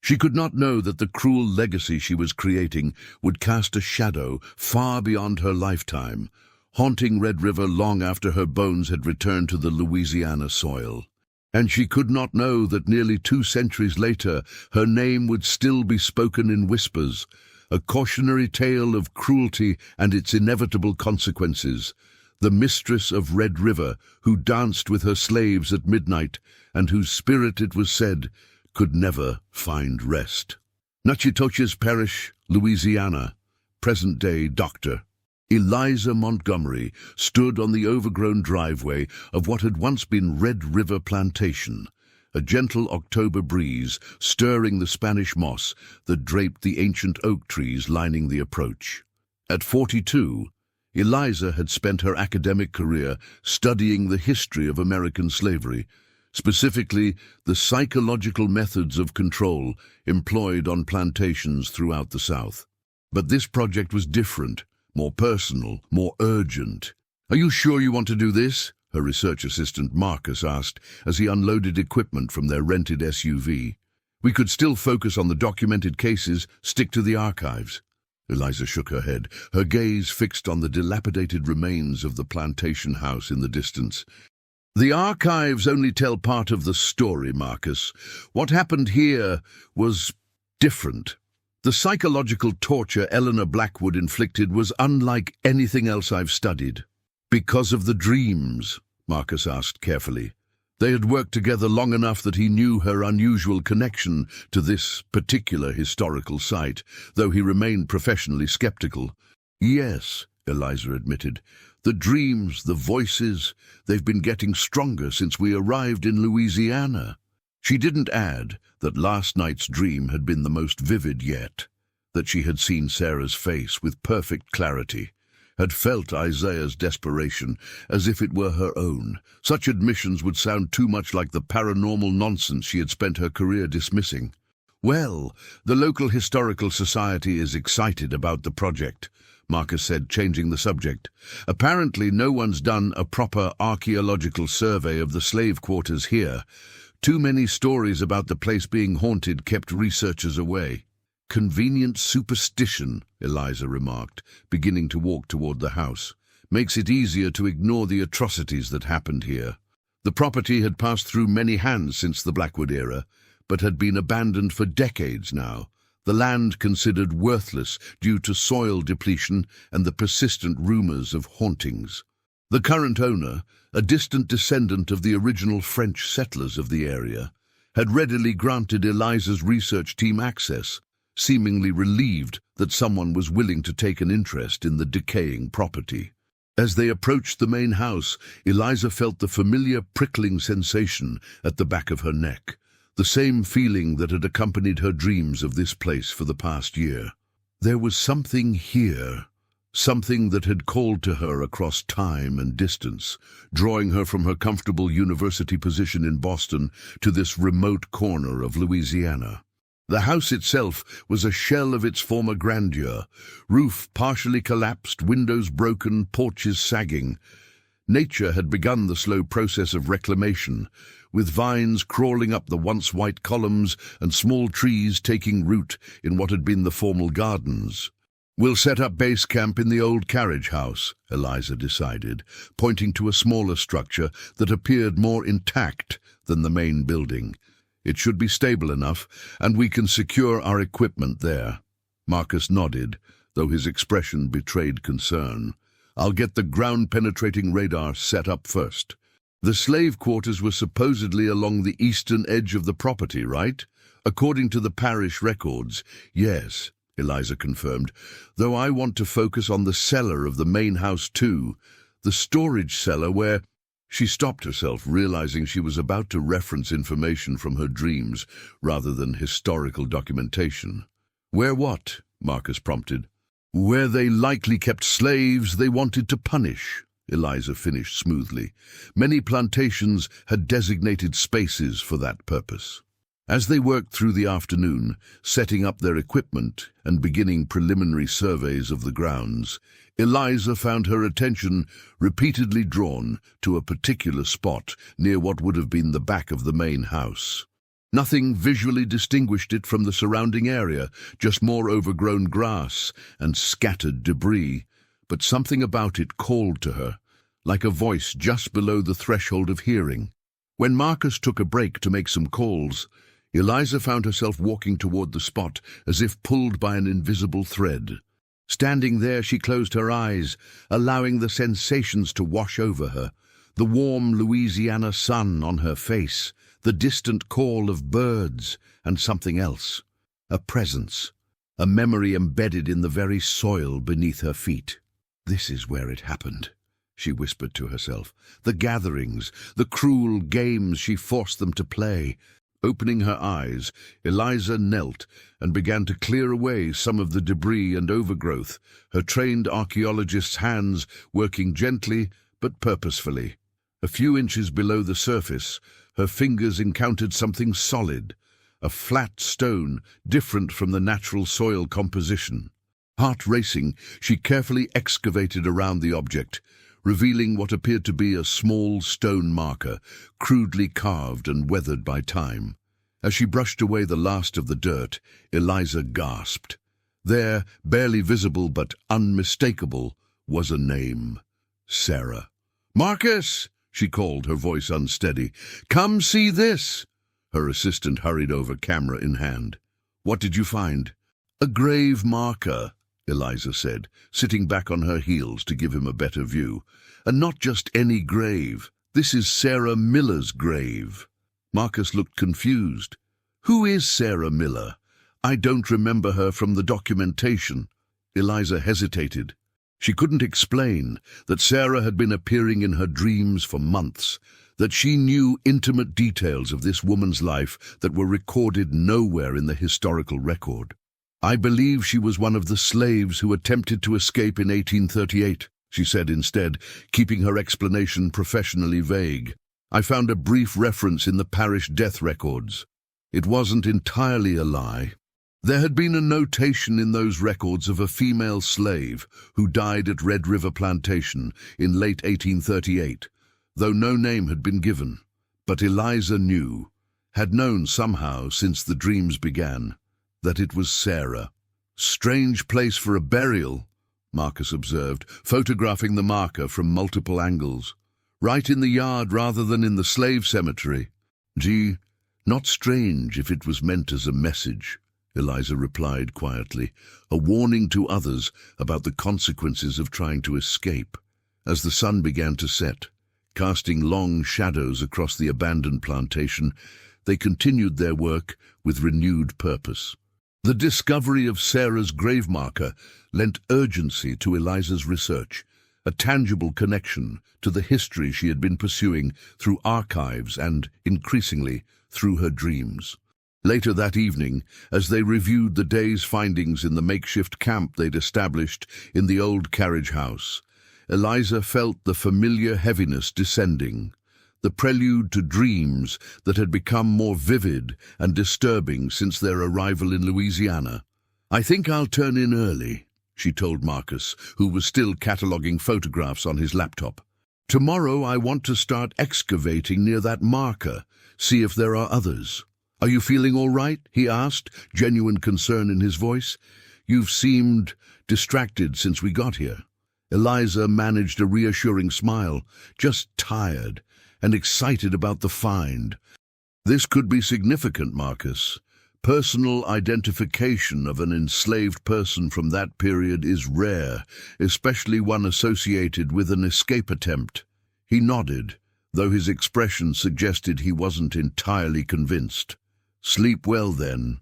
She could not know that the cruel legacy she was creating would cast a shadow far beyond her lifetime, haunting Red River long after her bones had returned to the Louisiana soil. And she could not know that nearly 2 centuries later her name would still be spoken in whispers, a cautionary tale of cruelty and its inevitable consequences, the mistress of Red River who danced with her slaves at midnight and whose spirit, it was said, could never find rest. Natchitoches Parish, Louisiana, present-day Dr. Eliza Montgomery stood on the overgrown driveway of what had once been Red River Plantation, a gentle October breeze stirring the Spanish moss that draped the ancient oak trees lining the approach. At 42, Eliza had spent her academic career studying the history of American slavery, specifically the psychological methods of control employed on plantations throughout the South. But this project was different, more personal, more urgent. "Are you sure you want to do this?" her research assistant Marcus asked as he unloaded equipment from their rented SUV. "We could still focus on the documented cases, stick to the archives." Eliza shook her head, her gaze fixed on the dilapidated remains of the plantation house in the distance. "The archives only tell part of the story, Marcus. What happened here was different. The psychological torture Eleanor Blackwood inflicted was unlike anything else I've studied." "Because of the dreams?" Marcus asked carefully. They had worked together long enough that he knew her unusual connection to this particular historical site, though he remained professionally skeptical. "Yes," Eliza admitted. "The dreams, the voices, they've been getting stronger since we arrived in Louisiana." She didn't add that last night's dream had been the most vivid yet, that she had seen Sarah's face with perfect clarity, had felt Isaiah's desperation as if it were her own. Such admissions would sound too much like the paranormal nonsense she had spent her career dismissing. "Well, the local historical society is excited about the project," Marcus said, changing the subject. "Apparently no one's done a proper archaeological survey of the slave quarters here. Too many stories about the place being haunted kept researchers away." "Convenient superstition," Eliza remarked, beginning to walk toward the house. "Makes it easier to ignore the atrocities that happened here." The property had passed through many hands since the Blackwood era, but had been abandoned for decades now, the land considered worthless due to soil depletion and the persistent rumors of hauntings. The current owner, a distant descendant of the original French settlers of the area, had readily granted Eliza's research team access, seemingly relieved that someone was willing to take an interest in the decaying property. As they approached the main house, Eliza felt the familiar prickling sensation at the back of her neck, the same feeling that had accompanied her dreams of this place for the past year. There was something here, something that had called to her across time and distance, drawing her from her comfortable university position in Boston to this remote corner of Louisiana. The house itself was a shell of its former grandeur, roof partially collapsed, windows broken, porches sagging. Nature had begun the slow process of reclamation, with vines crawling up the once white columns and small trees taking root in what had been the formal gardens. "We'll set up base camp in the old carriage house," Eliza decided, pointing to a smaller structure that appeared more intact than the main building. "It should be stable enough, and we can secure our equipment there." Marcus nodded, though his expression betrayed concern. "I'll get the ground-penetrating radar set up first." The slave quarters were supposedly along the eastern edge of the property, right? According to the parish records, yes, Eliza confirmed, though I want to focus on the cellar of the main house too, the storage cellar where... She stopped herself, realizing she was about to reference information from her dreams rather than historical documentation. "Where what?" Marcus prompted. "Where they likely kept slaves they wanted to punish," Eliza finished smoothly. Many plantations had designated spaces for that purpose. As they worked through the afternoon, setting up their equipment and beginning preliminary surveys of the grounds, Eliza found her attention repeatedly drawn to a particular spot near what would have been the back of the main house. Nothing visually distinguished it from the surrounding area, just more overgrown grass and scattered debris. But something about it called to her, like a voice just below the threshold of hearing. When Marcus took a break to make some calls, Eliza found herself walking toward the spot as if pulled by an invisible thread. Standing there, she closed her eyes, allowing the sensations to wash over her. The warm Louisiana sun on her face, the distant call of birds, and something else. A presence, a memory embedded in the very soil beneath her feet. "This is where it happened," she whispered to herself. The gatherings, the cruel games she forced them to play. Opening her eyes, Eliza knelt and began to clear away some of the debris and overgrowth, her trained archaeologist's hands working gently but purposefully. A few inches below the surface, her fingers encountered something solid, a flat stone different from the natural soil composition. Heart racing, she carefully excavated around the object, revealing what appeared to be a small stone marker, crudely carved and weathered by time. As she brushed away the last of the dirt, Eliza gasped. There, barely visible but unmistakable, was a name. Sarah. "Marcus!" she called, her voice unsteady. "Come see this!" Her assistant hurried over, camera in hand. "What did you find?" "A grave marker," Eliza said, sitting back on her heels to give him a better view. "And not just any grave. This is Sarah Miller's grave." Marcus looked confused. "Who is Sarah Miller? I don't remember her from the documentation." Eliza hesitated. She couldn't explain that Sarah had been appearing in her dreams for months, that she knew intimate details of this woman's life that were recorded nowhere in the historical record. "I believe she was one of the slaves who attempted to escape in 1838, she said instead, keeping her explanation professionally vague. "I found a brief reference in the parish death records. It wasn't entirely a lie. There had been a notation in those records of a female slave who died at Red River Plantation in late 1838, though no name had been given. But Eliza knew, had known somehow since the dreams began, that it was Sarah. "Strange place for a burial," Marcus observed, photographing the marker from multiple angles. "Right in the yard rather than in the slave cemetery." "Gee, not strange if it was meant as a message," Eliza replied quietly, "a warning to others about the consequences of trying to escape." As the sun began to set, casting long shadows across the abandoned plantation, they continued their work with renewed purpose. The discovery of Sarah's grave marker lent urgency to Eliza's research, a tangible connection to the history she had been pursuing through archives and, increasingly, through her dreams. Later that evening, as they reviewed the day's findings in the makeshift camp they'd established in the old carriage house, Eliza felt the familiar heaviness descending, the prelude to dreams that had become more vivid and disturbing since their arrival in Louisiana. "I think I'll turn in early," she told Marcus, who was still cataloguing photographs on his laptop. "Tomorrow I want to start excavating near that marker, see if there are others." "Are you feeling all right?" he asked, genuine concern in his voice. "You've seemed distracted since we got here." Eliza managed a reassuring smile, just tired and excited about the find. "This could be significant, Marcus. Personal identification of an enslaved person from that period is rare, especially one associated with an escape attempt." He nodded, though his expression suggested he wasn't entirely convinced. "Sleep well, then.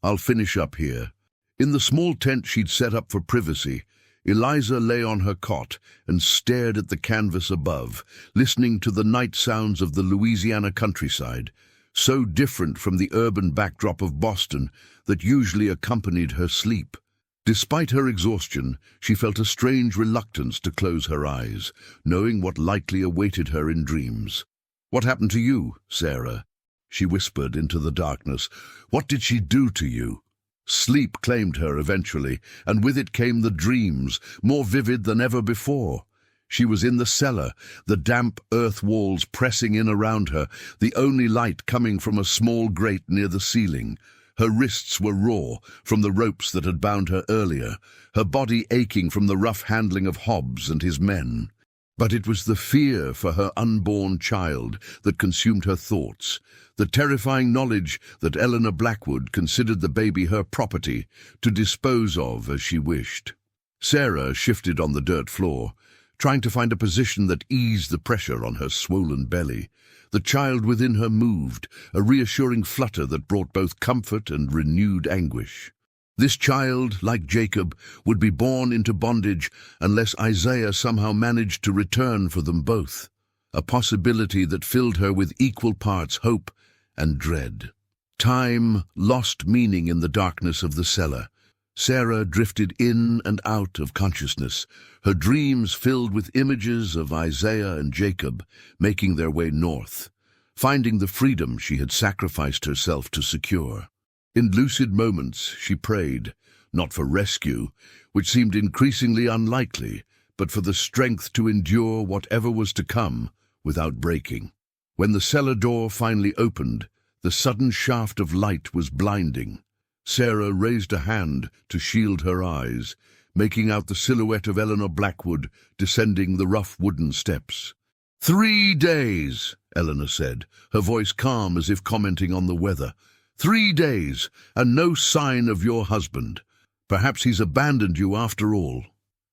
I'll finish up here." In the small tent she'd set up for privacy, Eliza lay on her cot and stared at the canvas above, listening to the night sounds of the Louisiana countryside, so different from the urban backdrop of Boston that usually accompanied her sleep. Despite her exhaustion, she felt a strange reluctance to close her eyes, knowing what likely awaited her in dreams. "What happened to you, Sarah?" she whispered into the darkness. "What did she do to you?" Sleep claimed her eventually, and with it came the dreams, more vivid than ever before. She was in the cellar, the damp earth walls pressing in around her, the only light coming from a small grate near the ceiling. Her wrists were raw from the ropes that had bound her earlier, her body aching from the rough handling of Hobbs and his men. But it was the fear for her unborn child that consumed her thoughts, the terrifying knowledge that Eleanor Blackwood considered the baby her property to dispose of as she wished. Sarah shifted on the dirt floor, trying to find a position that eased the pressure on her swollen belly. The child within her moved, a reassuring flutter that brought both comfort and renewed anguish. This child, like Jacob, would be born into bondage unless Isaiah somehow managed to return for them both, a possibility that filled her with equal parts hope and dread. Time lost meaning in the darkness of the cellar. Sarah drifted in and out of consciousness, her dreams filled with images of Isaiah and Jacob making their way north, finding the freedom she had sacrificed herself to secure. In lucid moments she prayed, not for rescue, which seemed increasingly unlikely, but for the strength to endure whatever was to come without breaking. When the cellar door finally opened, the sudden shaft of light was blinding. Sarah raised a hand to shield her eyes, making out the silhouette of Eleanor Blackwood descending the rough wooden steps. 3 days, Eleanor said, her voice calm as if commenting on the weather. 3 days, and no sign of your husband. Perhaps he's abandoned you after all.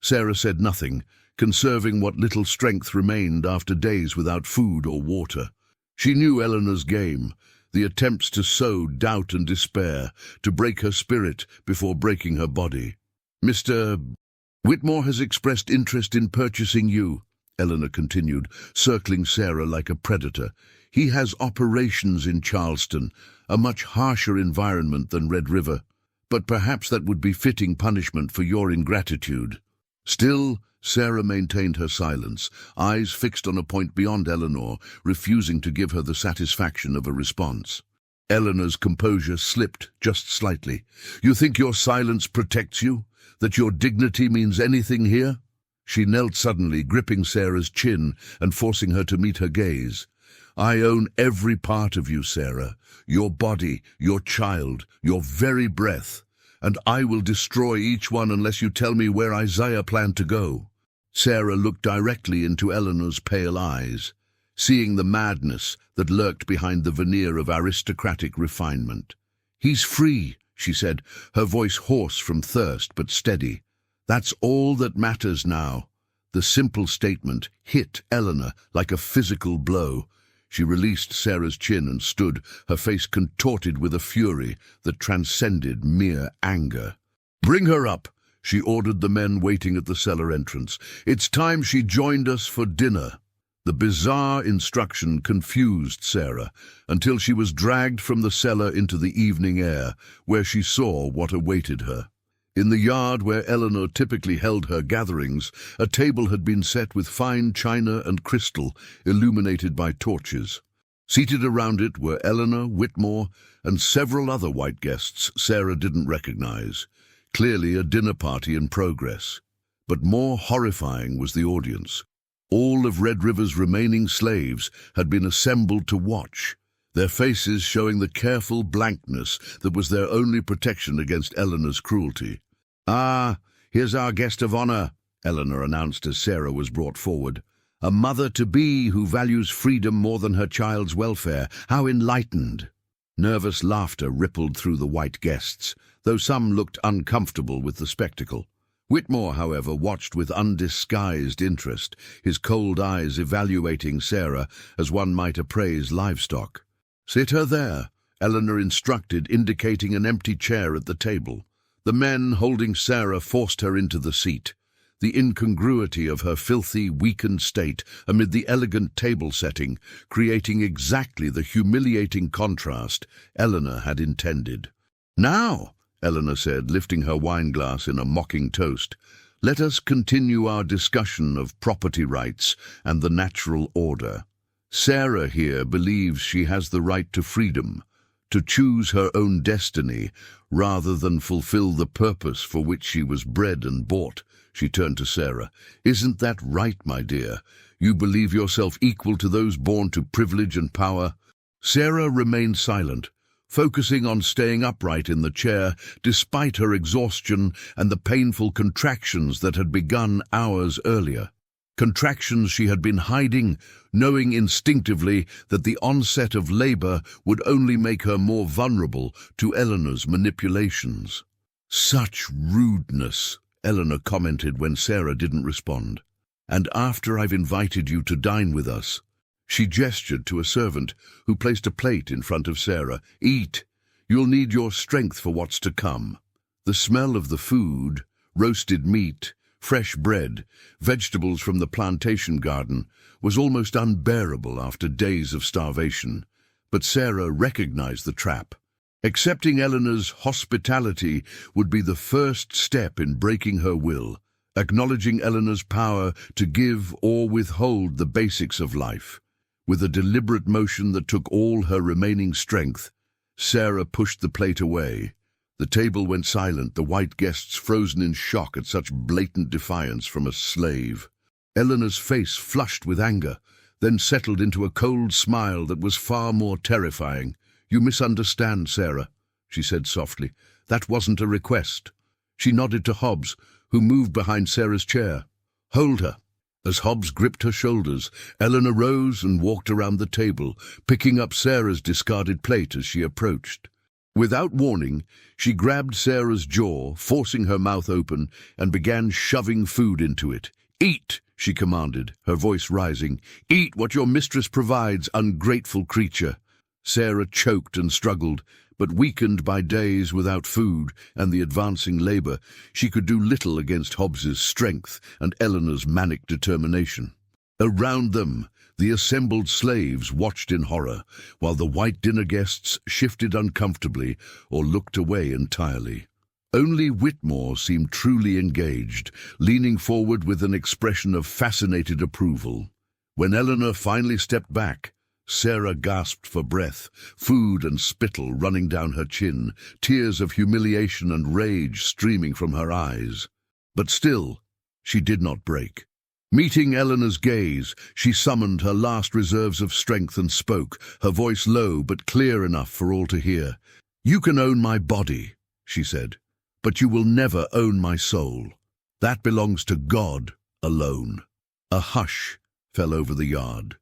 Sarah said nothing, conserving what little strength remained after days without food or water. She knew Eleanor's game, the attempts to sow doubt and despair, to break her spirit before breaking her body. Mr. Whitmore has expressed interest in purchasing you, Eleanor continued, circling Sarah like a predator. He has operations in Charleston, a much harsher environment than Red River, but perhaps that would be fitting punishment for your ingratitude. Still, Sarah maintained her silence, eyes fixed on a point beyond Eleanor, refusing to give her the satisfaction of a response. Eleanor's composure slipped just slightly. You think your silence protects you? That your dignity means anything here? She knelt suddenly, gripping Sarah's chin and forcing her to meet her gaze. I own every part of you, Sarah, your body, your child, your very breath, and I will destroy each one unless you tell me where Isaiah planned to go. Sarah looked directly into Eleanor's pale eyes, seeing the madness that lurked behind the veneer of aristocratic refinement. He's free, she said, her voice hoarse from thirst but steady. That's all that matters now. The simple statement hit Eleanor like a physical blow. She released Sarah's chin and stood, her face contorted with a fury that transcended mere anger. Bring her up, she ordered the men waiting at the cellar entrance. It's time she joined us for dinner. The bizarre instruction confused Sarah until she was dragged from the cellar into the evening air, where she saw what awaited her. In the yard where Eleanor typically held her gatherings, a table had been set with fine china and crystal, illuminated by torches. Seated around it were Eleanor, Whitmore, and several other white guests Sarah didn't recognize. Clearly a dinner party in progress. But more horrifying was the audience. All of Red River's remaining slaves had been assembled to watch, their faces showing the careful blankness that was their only protection against Eleanor's cruelty. Ah, here's our guest of honor, Eleanor announced as Sarah was brought forward. A mother-to-be who values freedom more than her child's welfare. How enlightened! Nervous laughter rippled through the white guests, though some looked uncomfortable with the spectacle. Whitmore, however, watched with undisguised interest, his cold eyes evaluating Sarah as one might appraise livestock. Sit her there, Eleanor instructed, indicating an empty chair at the table. The men holding Sarah forced her into the seat. The incongruity of her filthy, weakened state amid the elegant table setting, creating exactly the humiliating contrast Eleanor had intended. Now, Eleanor said, lifting her wineglass in a mocking toast, let us continue our discussion of property rights and the natural order. Sarah here believes she has the right to freedom, to choose her own destiny rather than fulfill the purpose for which she was bred and bought. She turned to Sarah. "Isn't that right, my dear? You believe yourself equal to those born to privilege and power?" Sarah remained silent, focusing on staying upright in the chair despite her exhaustion and the painful contractions that had begun hours earlier. Contractions she had been hiding, knowing instinctively that the onset of labor would only make her more vulnerable to Eleanor's manipulations. "Such rudeness," Eleanor commented when Sarah didn't respond. "And after I've invited you to dine with us." She gestured to a servant who placed a plate in front of Sarah. "Eat. You'll need your strength for what's to come." The smell of the food, roasted meat, fresh bread, vegetables from the plantation garden, was almost unbearable after days of starvation. But Sarah recognized the trap. Accepting Eleanor's hospitality would be the first step in breaking her will, acknowledging Eleanor's power to give or withhold the basics of life. With a deliberate motion that took all her remaining strength, Sarah pushed the plate away. The table went silent, the white guests frozen in shock at such blatant defiance from a slave. Eleanor's face flushed with anger, then settled into a cold smile that was far more terrifying. "You misunderstand, Sarah," she said softly. "That wasn't a request." She nodded to Hobbs, who moved behind Sarah's chair. "Hold her." As Hobbs gripped her shoulders, Eleanor rose and walked around the table, picking up Sarah's discarded plate as she approached. Without warning, she grabbed Sarah's jaw, forcing her mouth open, and began shoving food into it. "Eat," she commanded, her voice rising. "Eat what your mistress provides, ungrateful creature." Sarah choked and struggled, but weakened by days without food and the advancing labor, she could do little against Hobbs's strength and Eleanor's manic determination. Around them, the assembled slaves watched in horror, while the white dinner guests shifted uncomfortably or looked away entirely. Only Whitmore seemed truly engaged, leaning forward with an expression of fascinated approval. When Eleanor finally stepped back, Sarah gasped for breath, food and spittle running down her chin, tears of humiliation and rage streaming from her eyes. But still, she did not break. Meeting Eleanor's gaze, she summoned her last reserves of strength and spoke, her voice low but clear enough for all to hear. "You can own my body," she said, "but you will never own my soul. That belongs to God alone." A hush fell over the yard.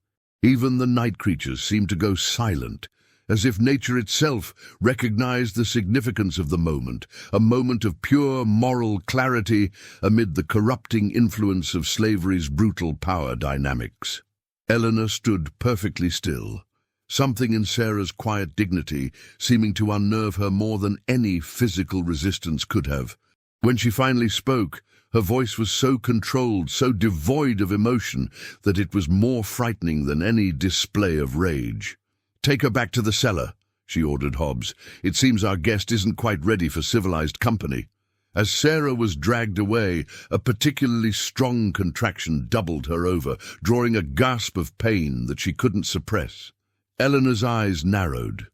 Even the night creatures seemed to go silent, as if nature itself recognized the significance of the moment, a moment of pure moral clarity amid the corrupting influence of slavery's brutal power dynamics. Eleanor stood perfectly still, something in Sarah's quiet dignity seeming to unnerve her more than any physical resistance could have. When she finally spoke, her voice was so controlled, so devoid of emotion, that it was more frightening than any display of rage. "Take her back to the cellar," she ordered Hobbs. "It seems our guest isn't quite ready for civilized company." As Sarah was dragged away, a particularly strong contraction doubled her over, drawing a gasp of pain that she couldn't suppress. Eleanor's eyes narrowed.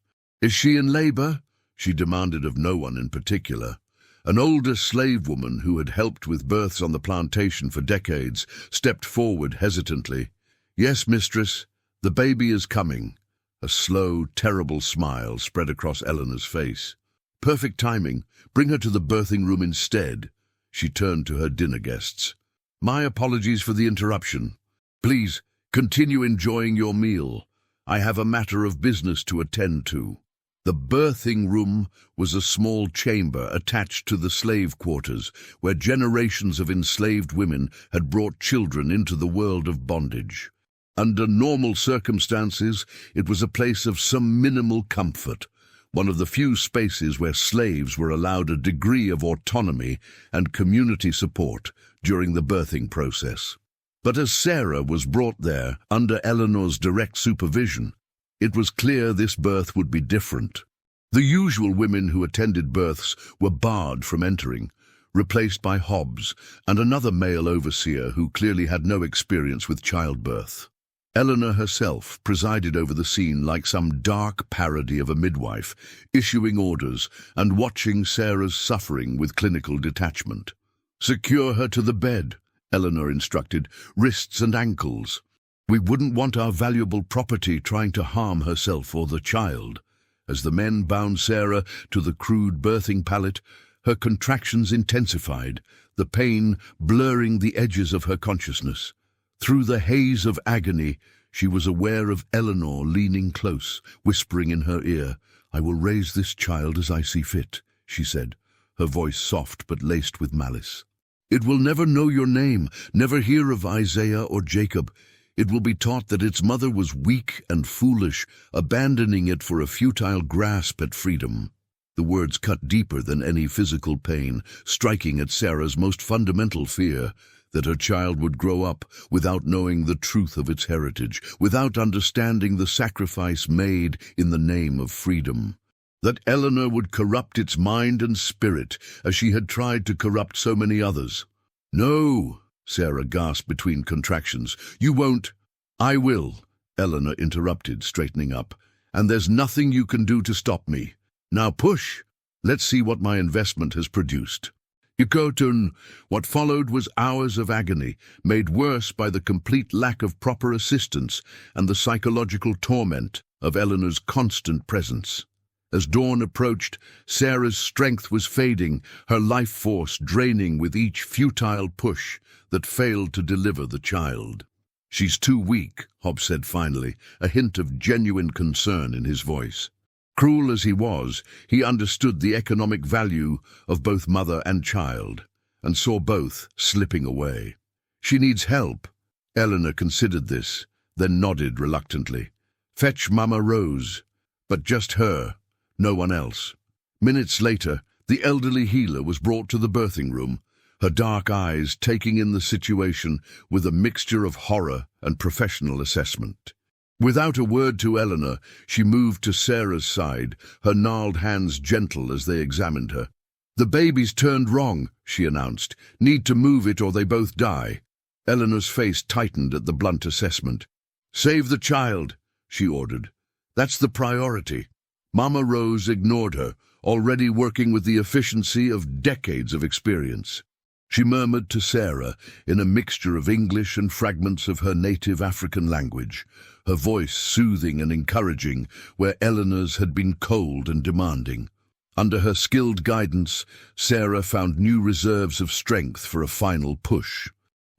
"Is she in labor?" she demanded of no one in particular. An older slave woman who had helped with births on the plantation for decades stepped forward hesitantly. "Yes, mistress, the baby is coming." A slow, terrible smile spread across Eleanor's face. "Perfect timing. Bring her to the birthing room instead." She turned to her dinner guests. "My apologies for the interruption. Please, continue enjoying your meal. I have a matter of business to attend to." The birthing room was a small chamber attached to the slave quarters, where generations of enslaved women had brought children into the world of bondage. Under normal circumstances, it was a place of some minimal comfort, one of the few spaces where slaves were allowed a degree of autonomy and community support during the birthing process. But as Sarah was brought there under Eleanor's direct supervision, it was clear this birth would be different. The usual women who attended births were barred from entering, replaced by Hobbs and another male overseer who clearly had no experience with childbirth. Eleanor herself presided over the scene like some dark parody of a midwife, issuing orders and watching Sarah's suffering with clinical detachment. "Secure her to the bed," Eleanor instructed, "wrists and ankles. We wouldn't want our valuable property trying to harm herself or the child." As the men bound Sarah to the crude birthing pallet, her contractions intensified, the pain blurring the edges of her consciousness. Through the haze of agony, she was aware of Eleanor leaning close, whispering in her ear. "I will raise this child as I see fit," she said, her voice soft but laced with malice. "It will never know your name, never hear of Isaiah or Jacob. It will be taught that its mother was weak and foolish, abandoning it for a futile grasp at freedom." The words cut deeper than any physical pain, striking at Sarah's most fundamental fear, that her child would grow up without knowing the truth of its heritage, without understanding the sacrifice made in the name of freedom. That Eleanor would corrupt its mind and spirit, as she had tried to corrupt so many others. "No," Sarah gasped between contractions. "You won't." "I will," Eleanor interrupted, straightening up. "And there's nothing you can do to stop me. Now push. Let's see what my investment has produced." Yukotun. What followed was hours of agony, made worse by the complete lack of proper assistance and the psychological torment of Eleanor's constant presence. As dawn approached, Sarah's strength was fading, her life force draining with each futile push that failed to deliver the child. "She's too weak," Hobbs said finally, a hint of genuine concern in his voice. Cruel as he was, he understood the economic value of both mother and child, and saw both slipping away. "She needs help." Eleanor considered this, then nodded reluctantly. "Fetch Mama Rose." But just her. No one else. Minutes later, the elderly healer was brought to the birthing room, her dark eyes taking in the situation with a mixture of horror and professional assessment. Without a word to Eleanor, she moved to Sarah's side, her gnarled hands gentle as they examined her. "The baby's turned wrong," she announced. "Need to move it or they both die." Eleanor's face tightened at the blunt assessment. "Save the child," she ordered. "That's the priority." Mama Rose ignored her, already working with the efficiency of decades of experience. She murmured to Sarah in a mixture of English and fragments of her native African language, her voice soothing and encouraging where Eleanor's had been cold and demanding. Under her skilled guidance, Sarah found new reserves of strength for a final push.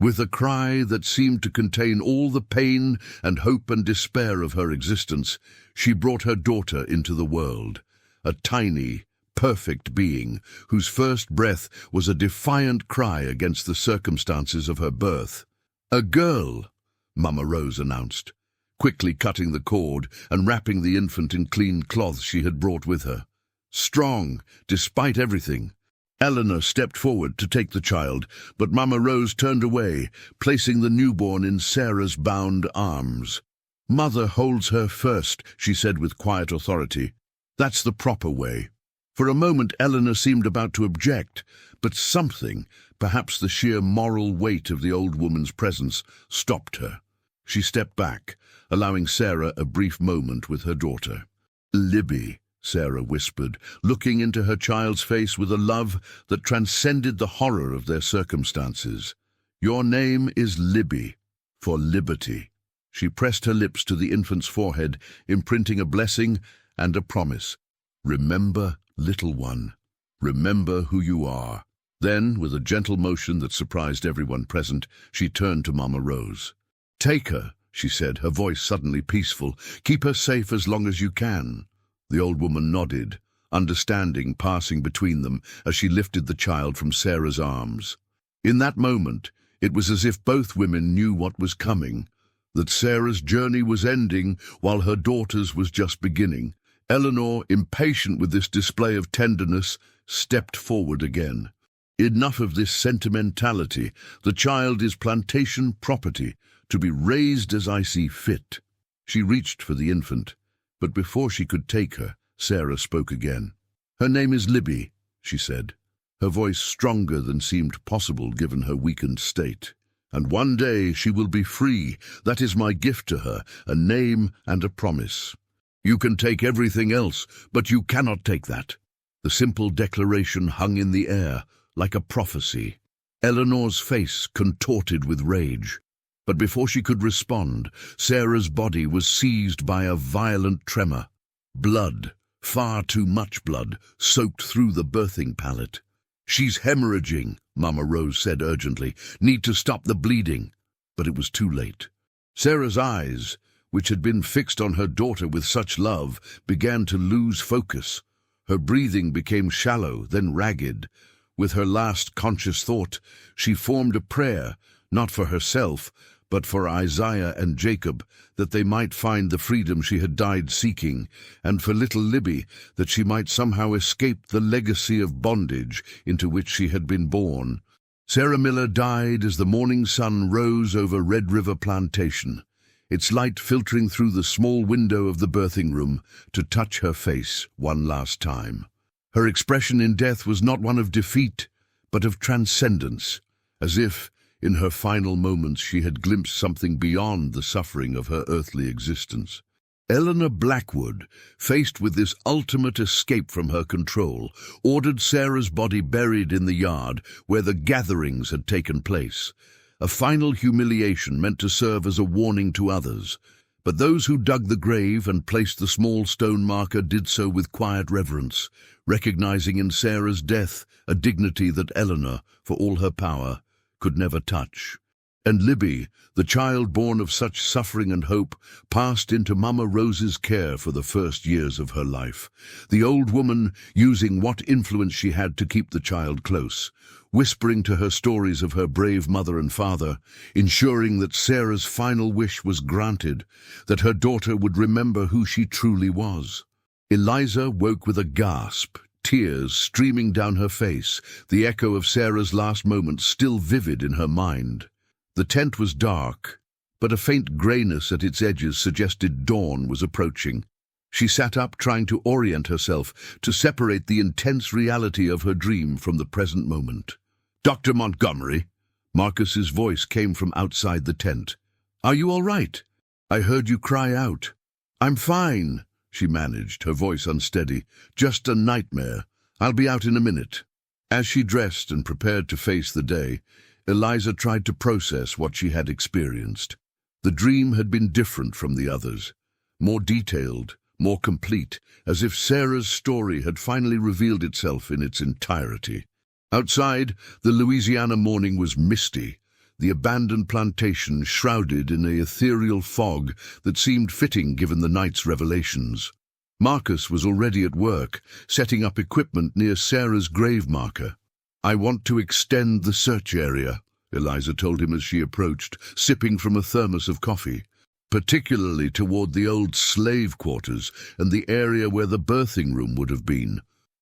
With a cry that seemed to contain all the pain and hope and despair of her existence, she brought her daughter into the world, a tiny, perfect being whose first breath was a defiant cry against the circumstances of her birth. "A girl," Mama Rose announced, quickly cutting the cord and wrapping the infant in clean cloths she had brought with her. Strong, despite everything. Eleanor stepped forward to take the child, but Mama Rose turned away, placing the newborn in Sarah's bound arms. "Mother holds her first," she said with quiet authority. "That's the proper way." For a moment Eleanor seemed about to object, but something, perhaps the sheer moral weight of the old woman's presence, stopped her. She stepped back, allowing Sarah a brief moment with her daughter. "Libby," Sarah whispered, looking into her child's face with a love that transcended the horror of their circumstances. "Your name is Libby, for liberty." She pressed her lips to the infant's forehead, imprinting a blessing and a promise. "Remember, little one, remember who you are." Then, with a gentle motion that surprised everyone present, she turned to Mama Rose. "Take her," she said, her voice suddenly peaceful. "Keep her safe as long as you can." The old woman nodded, understanding passing between them as she lifted the child from Sarah's arms. In that moment, it was as if both women knew what was coming, that Sarah's journey was ending while her daughter's was just beginning. Eleanor, impatient with this display of tenderness, stepped forward again. "Enough of this sentimentality. The child is plantation property, to be raised as I see fit." She reached for the infant, but before she could take her, Sarah spoke again. "Her name is Libby," she said, her voice stronger than seemed possible given her weakened state. "And one day she will be free. That is my gift to her, a name and a promise. You can take everything else, but you cannot take that." The simple declaration hung in the air, like a prophecy. Eleanor's face contorted with rage. But before she could respond, Sarah's body was seized by a violent tremor. Blood, far too much blood, soaked through the birthing pallet. "She's hemorrhaging," Mama Rose said urgently. "Need to stop the bleeding." But it was too late. Sarah's eyes, which had been fixed on her daughter with such love, began to lose focus. Her breathing became shallow, then ragged. With her last conscious thought, she formed a prayer, not for herself, but for Isaiah and Jacob, that they might find the freedom she had died seeking, and for little Libby, that she might somehow escape the legacy of bondage into which she had been born. Sarah Miller died as the morning sun rose over Red River Plantation, its light filtering through the small window of the birthing room to touch her face one last time. Her expression in death was not one of defeat, but of transcendence, as if, in her final moments, she had glimpsed something beyond the suffering of her earthly existence. Eleanor Blackwood, faced with this ultimate escape from her control, ordered Sarah's body buried in the yard where the gatherings had taken place, a final humiliation meant to serve as a warning to others. But those who dug the grave and placed the small stone marker did so with quiet reverence, recognizing in Sarah's death a dignity that Eleanor, for all her power, could never touch. And Libby, the child born of such suffering and hope, passed into Mama Rose's care for the first years of her life, the old woman using what influence she had to keep the child close, whispering to her stories of her brave mother and father, ensuring that Sarah's final wish was granted, that her daughter would remember who she truly was. Eliza woke with a gasp, tears streaming down her face, the echo of Sarah's last moments still vivid in her mind. The tent was dark, but a faint grayness at its edges suggested dawn was approaching. She sat up, trying to orient herself, to separate the intense reality of her dream from the present moment. "Dr. Montgomery," Marcus's voice came from outside the tent. "Are you all right? I heard you cry out." "I'm fine," she managed, her voice unsteady. "Just a nightmare. I'll be out in a minute." As she dressed and prepared to face the day, Eliza tried to process what she had experienced. The dream had been different from the others, more detailed, more complete, as if Sarah's story had finally revealed itself in its entirety. Outside, the Louisiana morning was misty, the abandoned plantation shrouded in an ethereal fog that seemed fitting given the night's revelations. Marcus was already at work, setting up equipment near Sarah's grave marker. "I want to extend the search area," Eliza told him as she approached, sipping from a thermos of coffee, "particularly toward the old slave quarters and the area where the birthing room would have been."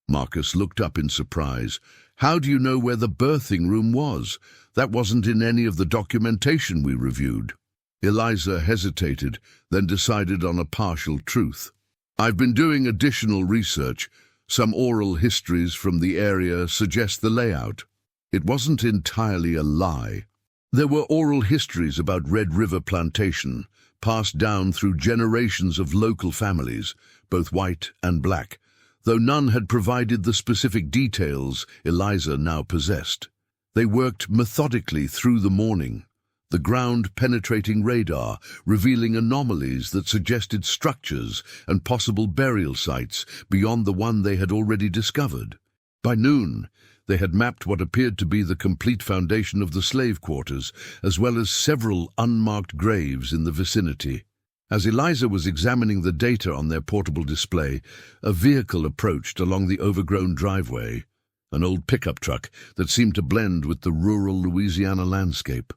Marcus looked up in surprise. "How do you know where the birthing room was? That wasn't in any of the documentation we reviewed." Eliza hesitated, then decided on a partial truth. "I've been doing additional research. Some oral histories from the area suggest the layout." It wasn't entirely a lie. There were oral histories about Red River Plantation, passed down through generations of local families, both white and black, though none had provided the specific details Eliza now possessed. They worked methodically through the morning, the ground-penetrating radar revealing anomalies that suggested structures and possible burial sites beyond the one they had already discovered. By noon, they had mapped what appeared to be the complete foundation of the slave quarters, as well as several unmarked graves in the vicinity. As Eliza was examining the data on their portable display, a vehicle approached along the overgrown driveway, an old pickup truck that seemed to blend with the rural Louisiana landscape.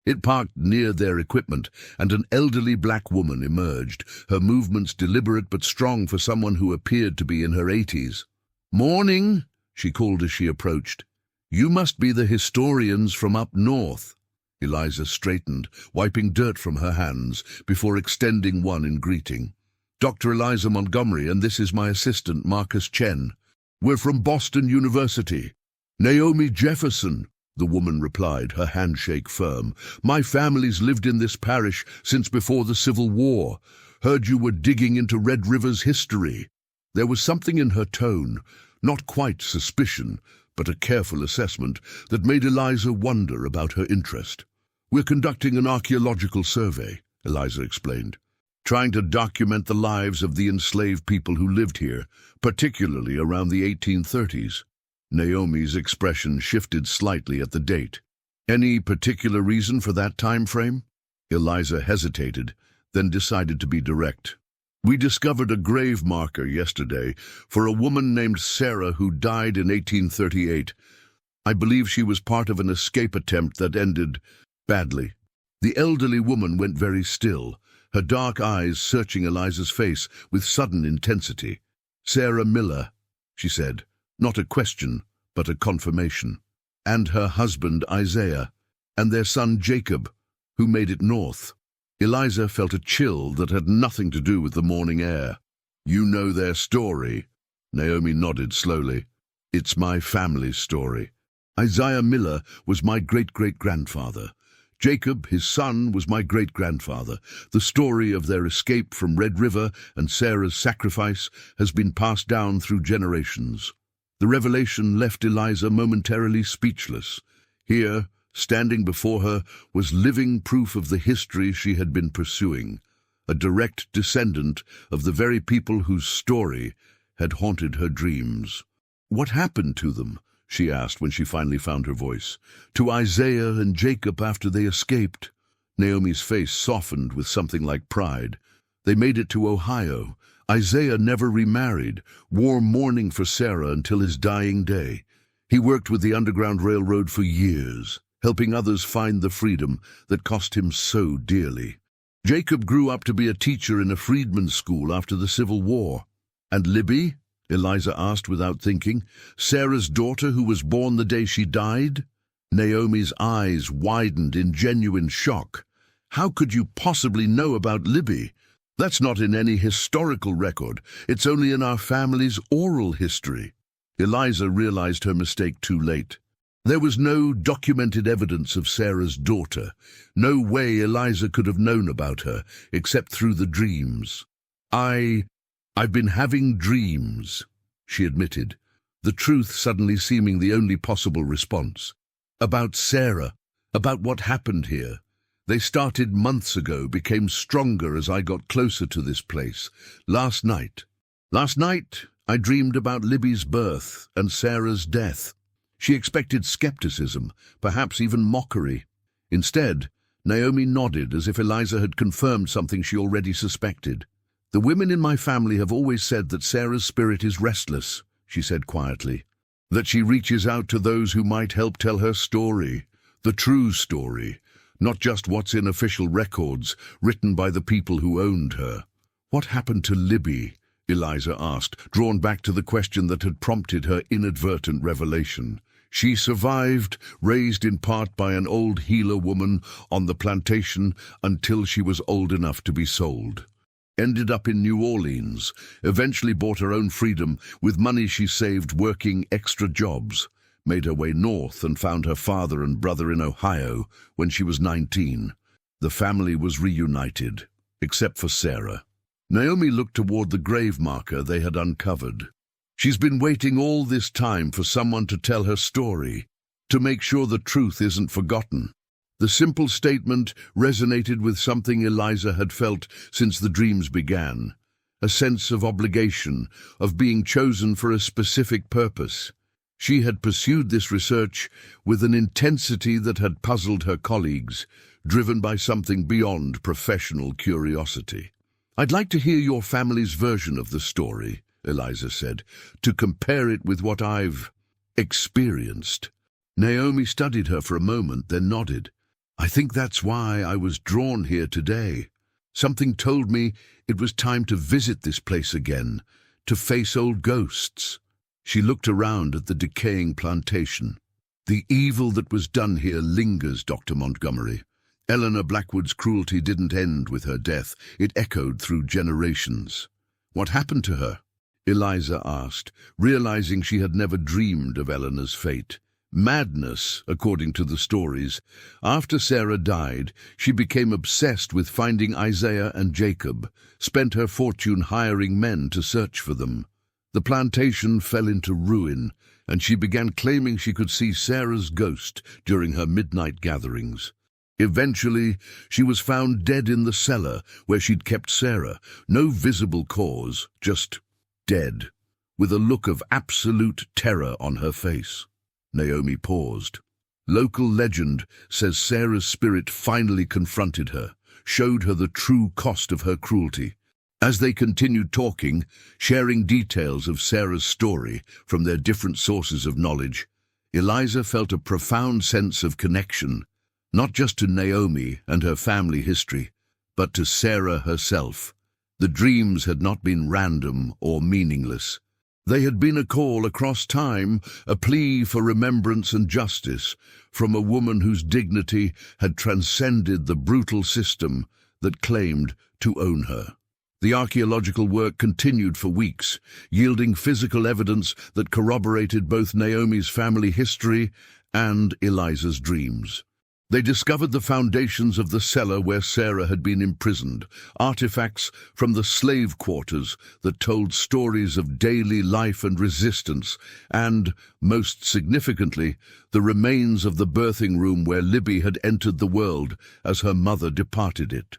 It parked near their equipment, and an elderly black woman emerged, her movements deliberate but strong for someone who appeared to be in her 80s. "Morning," she called as she approached. "You must be the historians from up north." Eliza straightened, wiping dirt from her hands, before extending one in greeting. "Dr. Eliza Montgomery, and this is my assistant, Marcus Chen. We're from Boston University." "Naomi Jefferson," the woman replied, her handshake firm. "My family's lived in this parish since before the Civil War. Heard you were digging into Red River's history." There was something in her tone, not quite suspicion, but a careful assessment that made Eliza wonder about her interest. "We're conducting an archaeological survey," Eliza explained, "trying to document the lives of the enslaved people who lived here, particularly around the 1830s. Naomi's expression shifted slightly at the date. "Any particular reason for that time frame?" Eliza hesitated, then decided to be direct. "We discovered a grave marker yesterday for a woman named Sarah who died in 1838. I believe she was part of an escape attempt that ended badly." The elderly woman went very still, her dark eyes searching Eliza's face with sudden intensity. "Sarah Miller," she said, not a question, but a confirmation. "And her husband Isaiah, and their son Jacob, who made it north." Eliza felt a chill that had nothing to do with the morning air. "You know their story?" Naomi nodded slowly. "It's my family's story. Isaiah Miller was my great-great-grandfather. Jacob, his son, was my great-grandfather. The story of their escape from Red River and Sarah's sacrifice has been passed down through generations." The revelation left Eliza momentarily speechless. Here, standing before her, was living proof of the history she had been pursuing, a direct descendant of the very people whose story had haunted her dreams. "What happened to them?" she asked when she finally found her voice. "To Isaiah and Jacob after they escaped?" Naomi's face softened with something like pride. "They made it to Ohio. Isaiah never remarried, wore mourning for Sarah until his dying day. He worked with the Underground Railroad for years, helping others find the freedom that cost him so dearly. Jacob grew up to be a teacher in a freedmen's school after the Civil War." "And Libby?" Eliza asked without thinking. "Sarah's daughter who was born the day she died?" Naomi's eyes widened in genuine shock. "How could you possibly know about Libby? That's not in any historical record. It's only in our family's oral history." Eliza realized her mistake too late. There was no documented evidence of Sarah's daughter. No way Eliza could have known about her, except through the dreams. I've been having dreams," she admitted, the truth suddenly seeming the only possible response. "About Sarah, about what happened here. They started months ago, became stronger as I got closer to this place. Last night, I dreamed about Libby's birth and Sarah's death." She expected skepticism, perhaps even mockery. Instead, Naomi nodded as if Eliza had confirmed something she already suspected. "The women in my family have always said that Sarah's spirit is restless," she said quietly. "That she reaches out to those who might help tell her story, the true story, not just what's in official records written by the people who owned her." "What happened to Libby?" Eliza asked, drawn back to the question that had prompted her inadvertent revelation. "She survived, raised in part by an old healer woman on the plantation until she was old enough to be sold. Ended up in New Orleans, eventually bought her own freedom with money she saved working extra jobs, made her way north and found her father and brother in Ohio when she was 19. The family was reunited, except for Sarah." Naomi looked toward the grave marker they had uncovered. "She's been waiting all this time for someone to tell her story, to make sure the truth isn't forgotten." The simple statement resonated with something Eliza had felt since the dreams began, a sense of obligation, of being chosen for a specific purpose. She had pursued this research with an intensity that had puzzled her colleagues, driven by something beyond professional curiosity. "I'd like to hear your family's version of the story," Eliza said, "to compare it with what I've experienced." Naomi studied her for a moment, then nodded. "I think that's why I was drawn here today. Something told me it was time to visit this place again, to face old ghosts." She looked around at the decaying plantation. "The evil that was done here lingers, Dr. Montgomery. Eleanor Blackwood's cruelty didn't end with her death. It echoed through generations." "What happened to her?" Eliza asked, realizing she had never dreamed of Eleanor's fate. "Madness, according to the stories. After Sarah died, she became obsessed with finding Isaiah and Jacob, spent her fortune hiring men to search for them. The plantation fell into ruin, and she began claiming she could see Sarah's ghost during her midnight gatherings. Eventually, she was found dead in the cellar where she'd kept Sarah. No visible cause, just dead, with a look of absolute terror on her face. Naomi paused. Local legend says Sarah's spirit finally confronted her, showed her the true cost of her cruelty. As they continued talking, sharing details of Sarah's story from their different sources of knowledge, Eliza felt a profound sense of connection, not just to Naomi and her family history, but to Sarah herself. The dreams had not been random or meaningless. They had been a call across time, a plea for remembrance and justice, from a woman whose dignity had transcended the brutal system that claimed to own her. The archaeological work continued for weeks, yielding physical evidence that corroborated both Naomi's family history and Eliza's dreams. They discovered the foundations of the cellar where Sarah had been imprisoned, artifacts from the slave quarters that told stories of daily life and resistance, and, most significantly, the remains of the birthing room where Libby had entered the world as her mother departed it.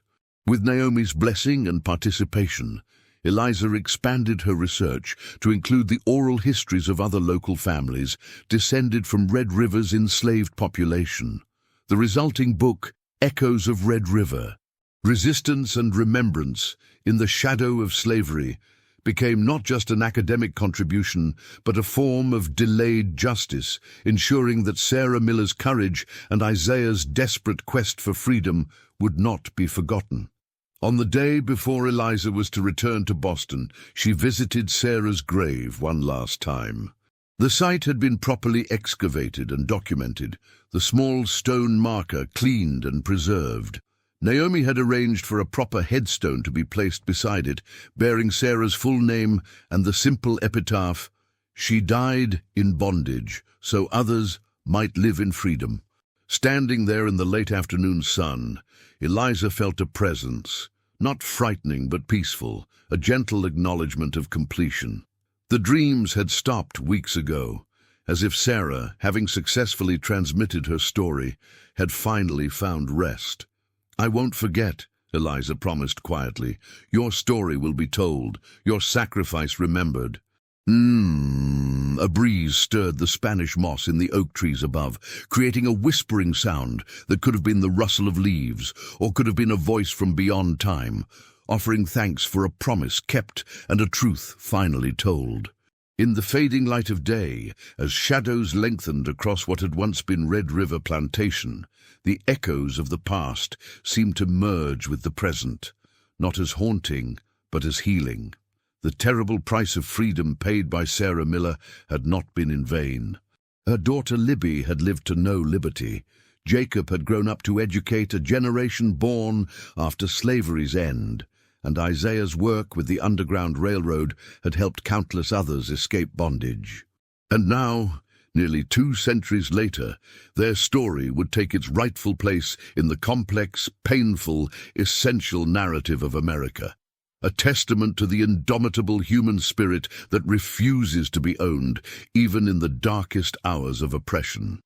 With Naomi's blessing and participation, Eliza expanded her research to include the oral histories of other local families descended from Red River's enslaved population. The resulting book, Echoes of Red River, Resistance and Remembrance in the Shadow of Slavery, became not just an academic contribution, but a form of delayed justice, ensuring that Sarah Miller's courage and Isaiah's desperate quest for freedom would not be forgotten. On the day before Eliza was to return to Boston, she visited Sarah's grave one last time. The site had been properly excavated and documented, the small stone marker cleaned and preserved. Naomi had arranged for a proper headstone to be placed beside it, bearing Sarah's full name and the simple epitaph, "She died in bondage, so others might live in freedom." Standing there in the late afternoon sun, Eliza felt a presence, not frightening but peaceful, a gentle acknowledgement of completion. The dreams had stopped weeks ago, as if Sarah, having successfully transmitted her story, had finally found rest. "I won't forget," Eliza promised quietly. "Your story will be told, your sacrifice remembered." A breeze stirred the Spanish moss in the oak trees above, creating a whispering sound that could have been the rustle of leaves, or could have been a voice from beyond time, offering thanks for a promise kept and a truth finally told. In the fading light of day, as shadows lengthened across what had once been Red River Plantation, the echoes of the past seemed to merge with the present, not as haunting, but as healing. The terrible price of freedom paid by Sarah Miller had not been in vain. Her daughter Libby had lived to know liberty. Jacob had grown up to educate a generation born after slavery's end, and Isaiah's work with the Underground Railroad had helped countless others escape bondage. And now, nearly 2 centuries later, their story would take its rightful place in the complex, painful, essential narrative of America. A testament to the indomitable human spirit that refuses to be owned, even in the darkest hours of oppression.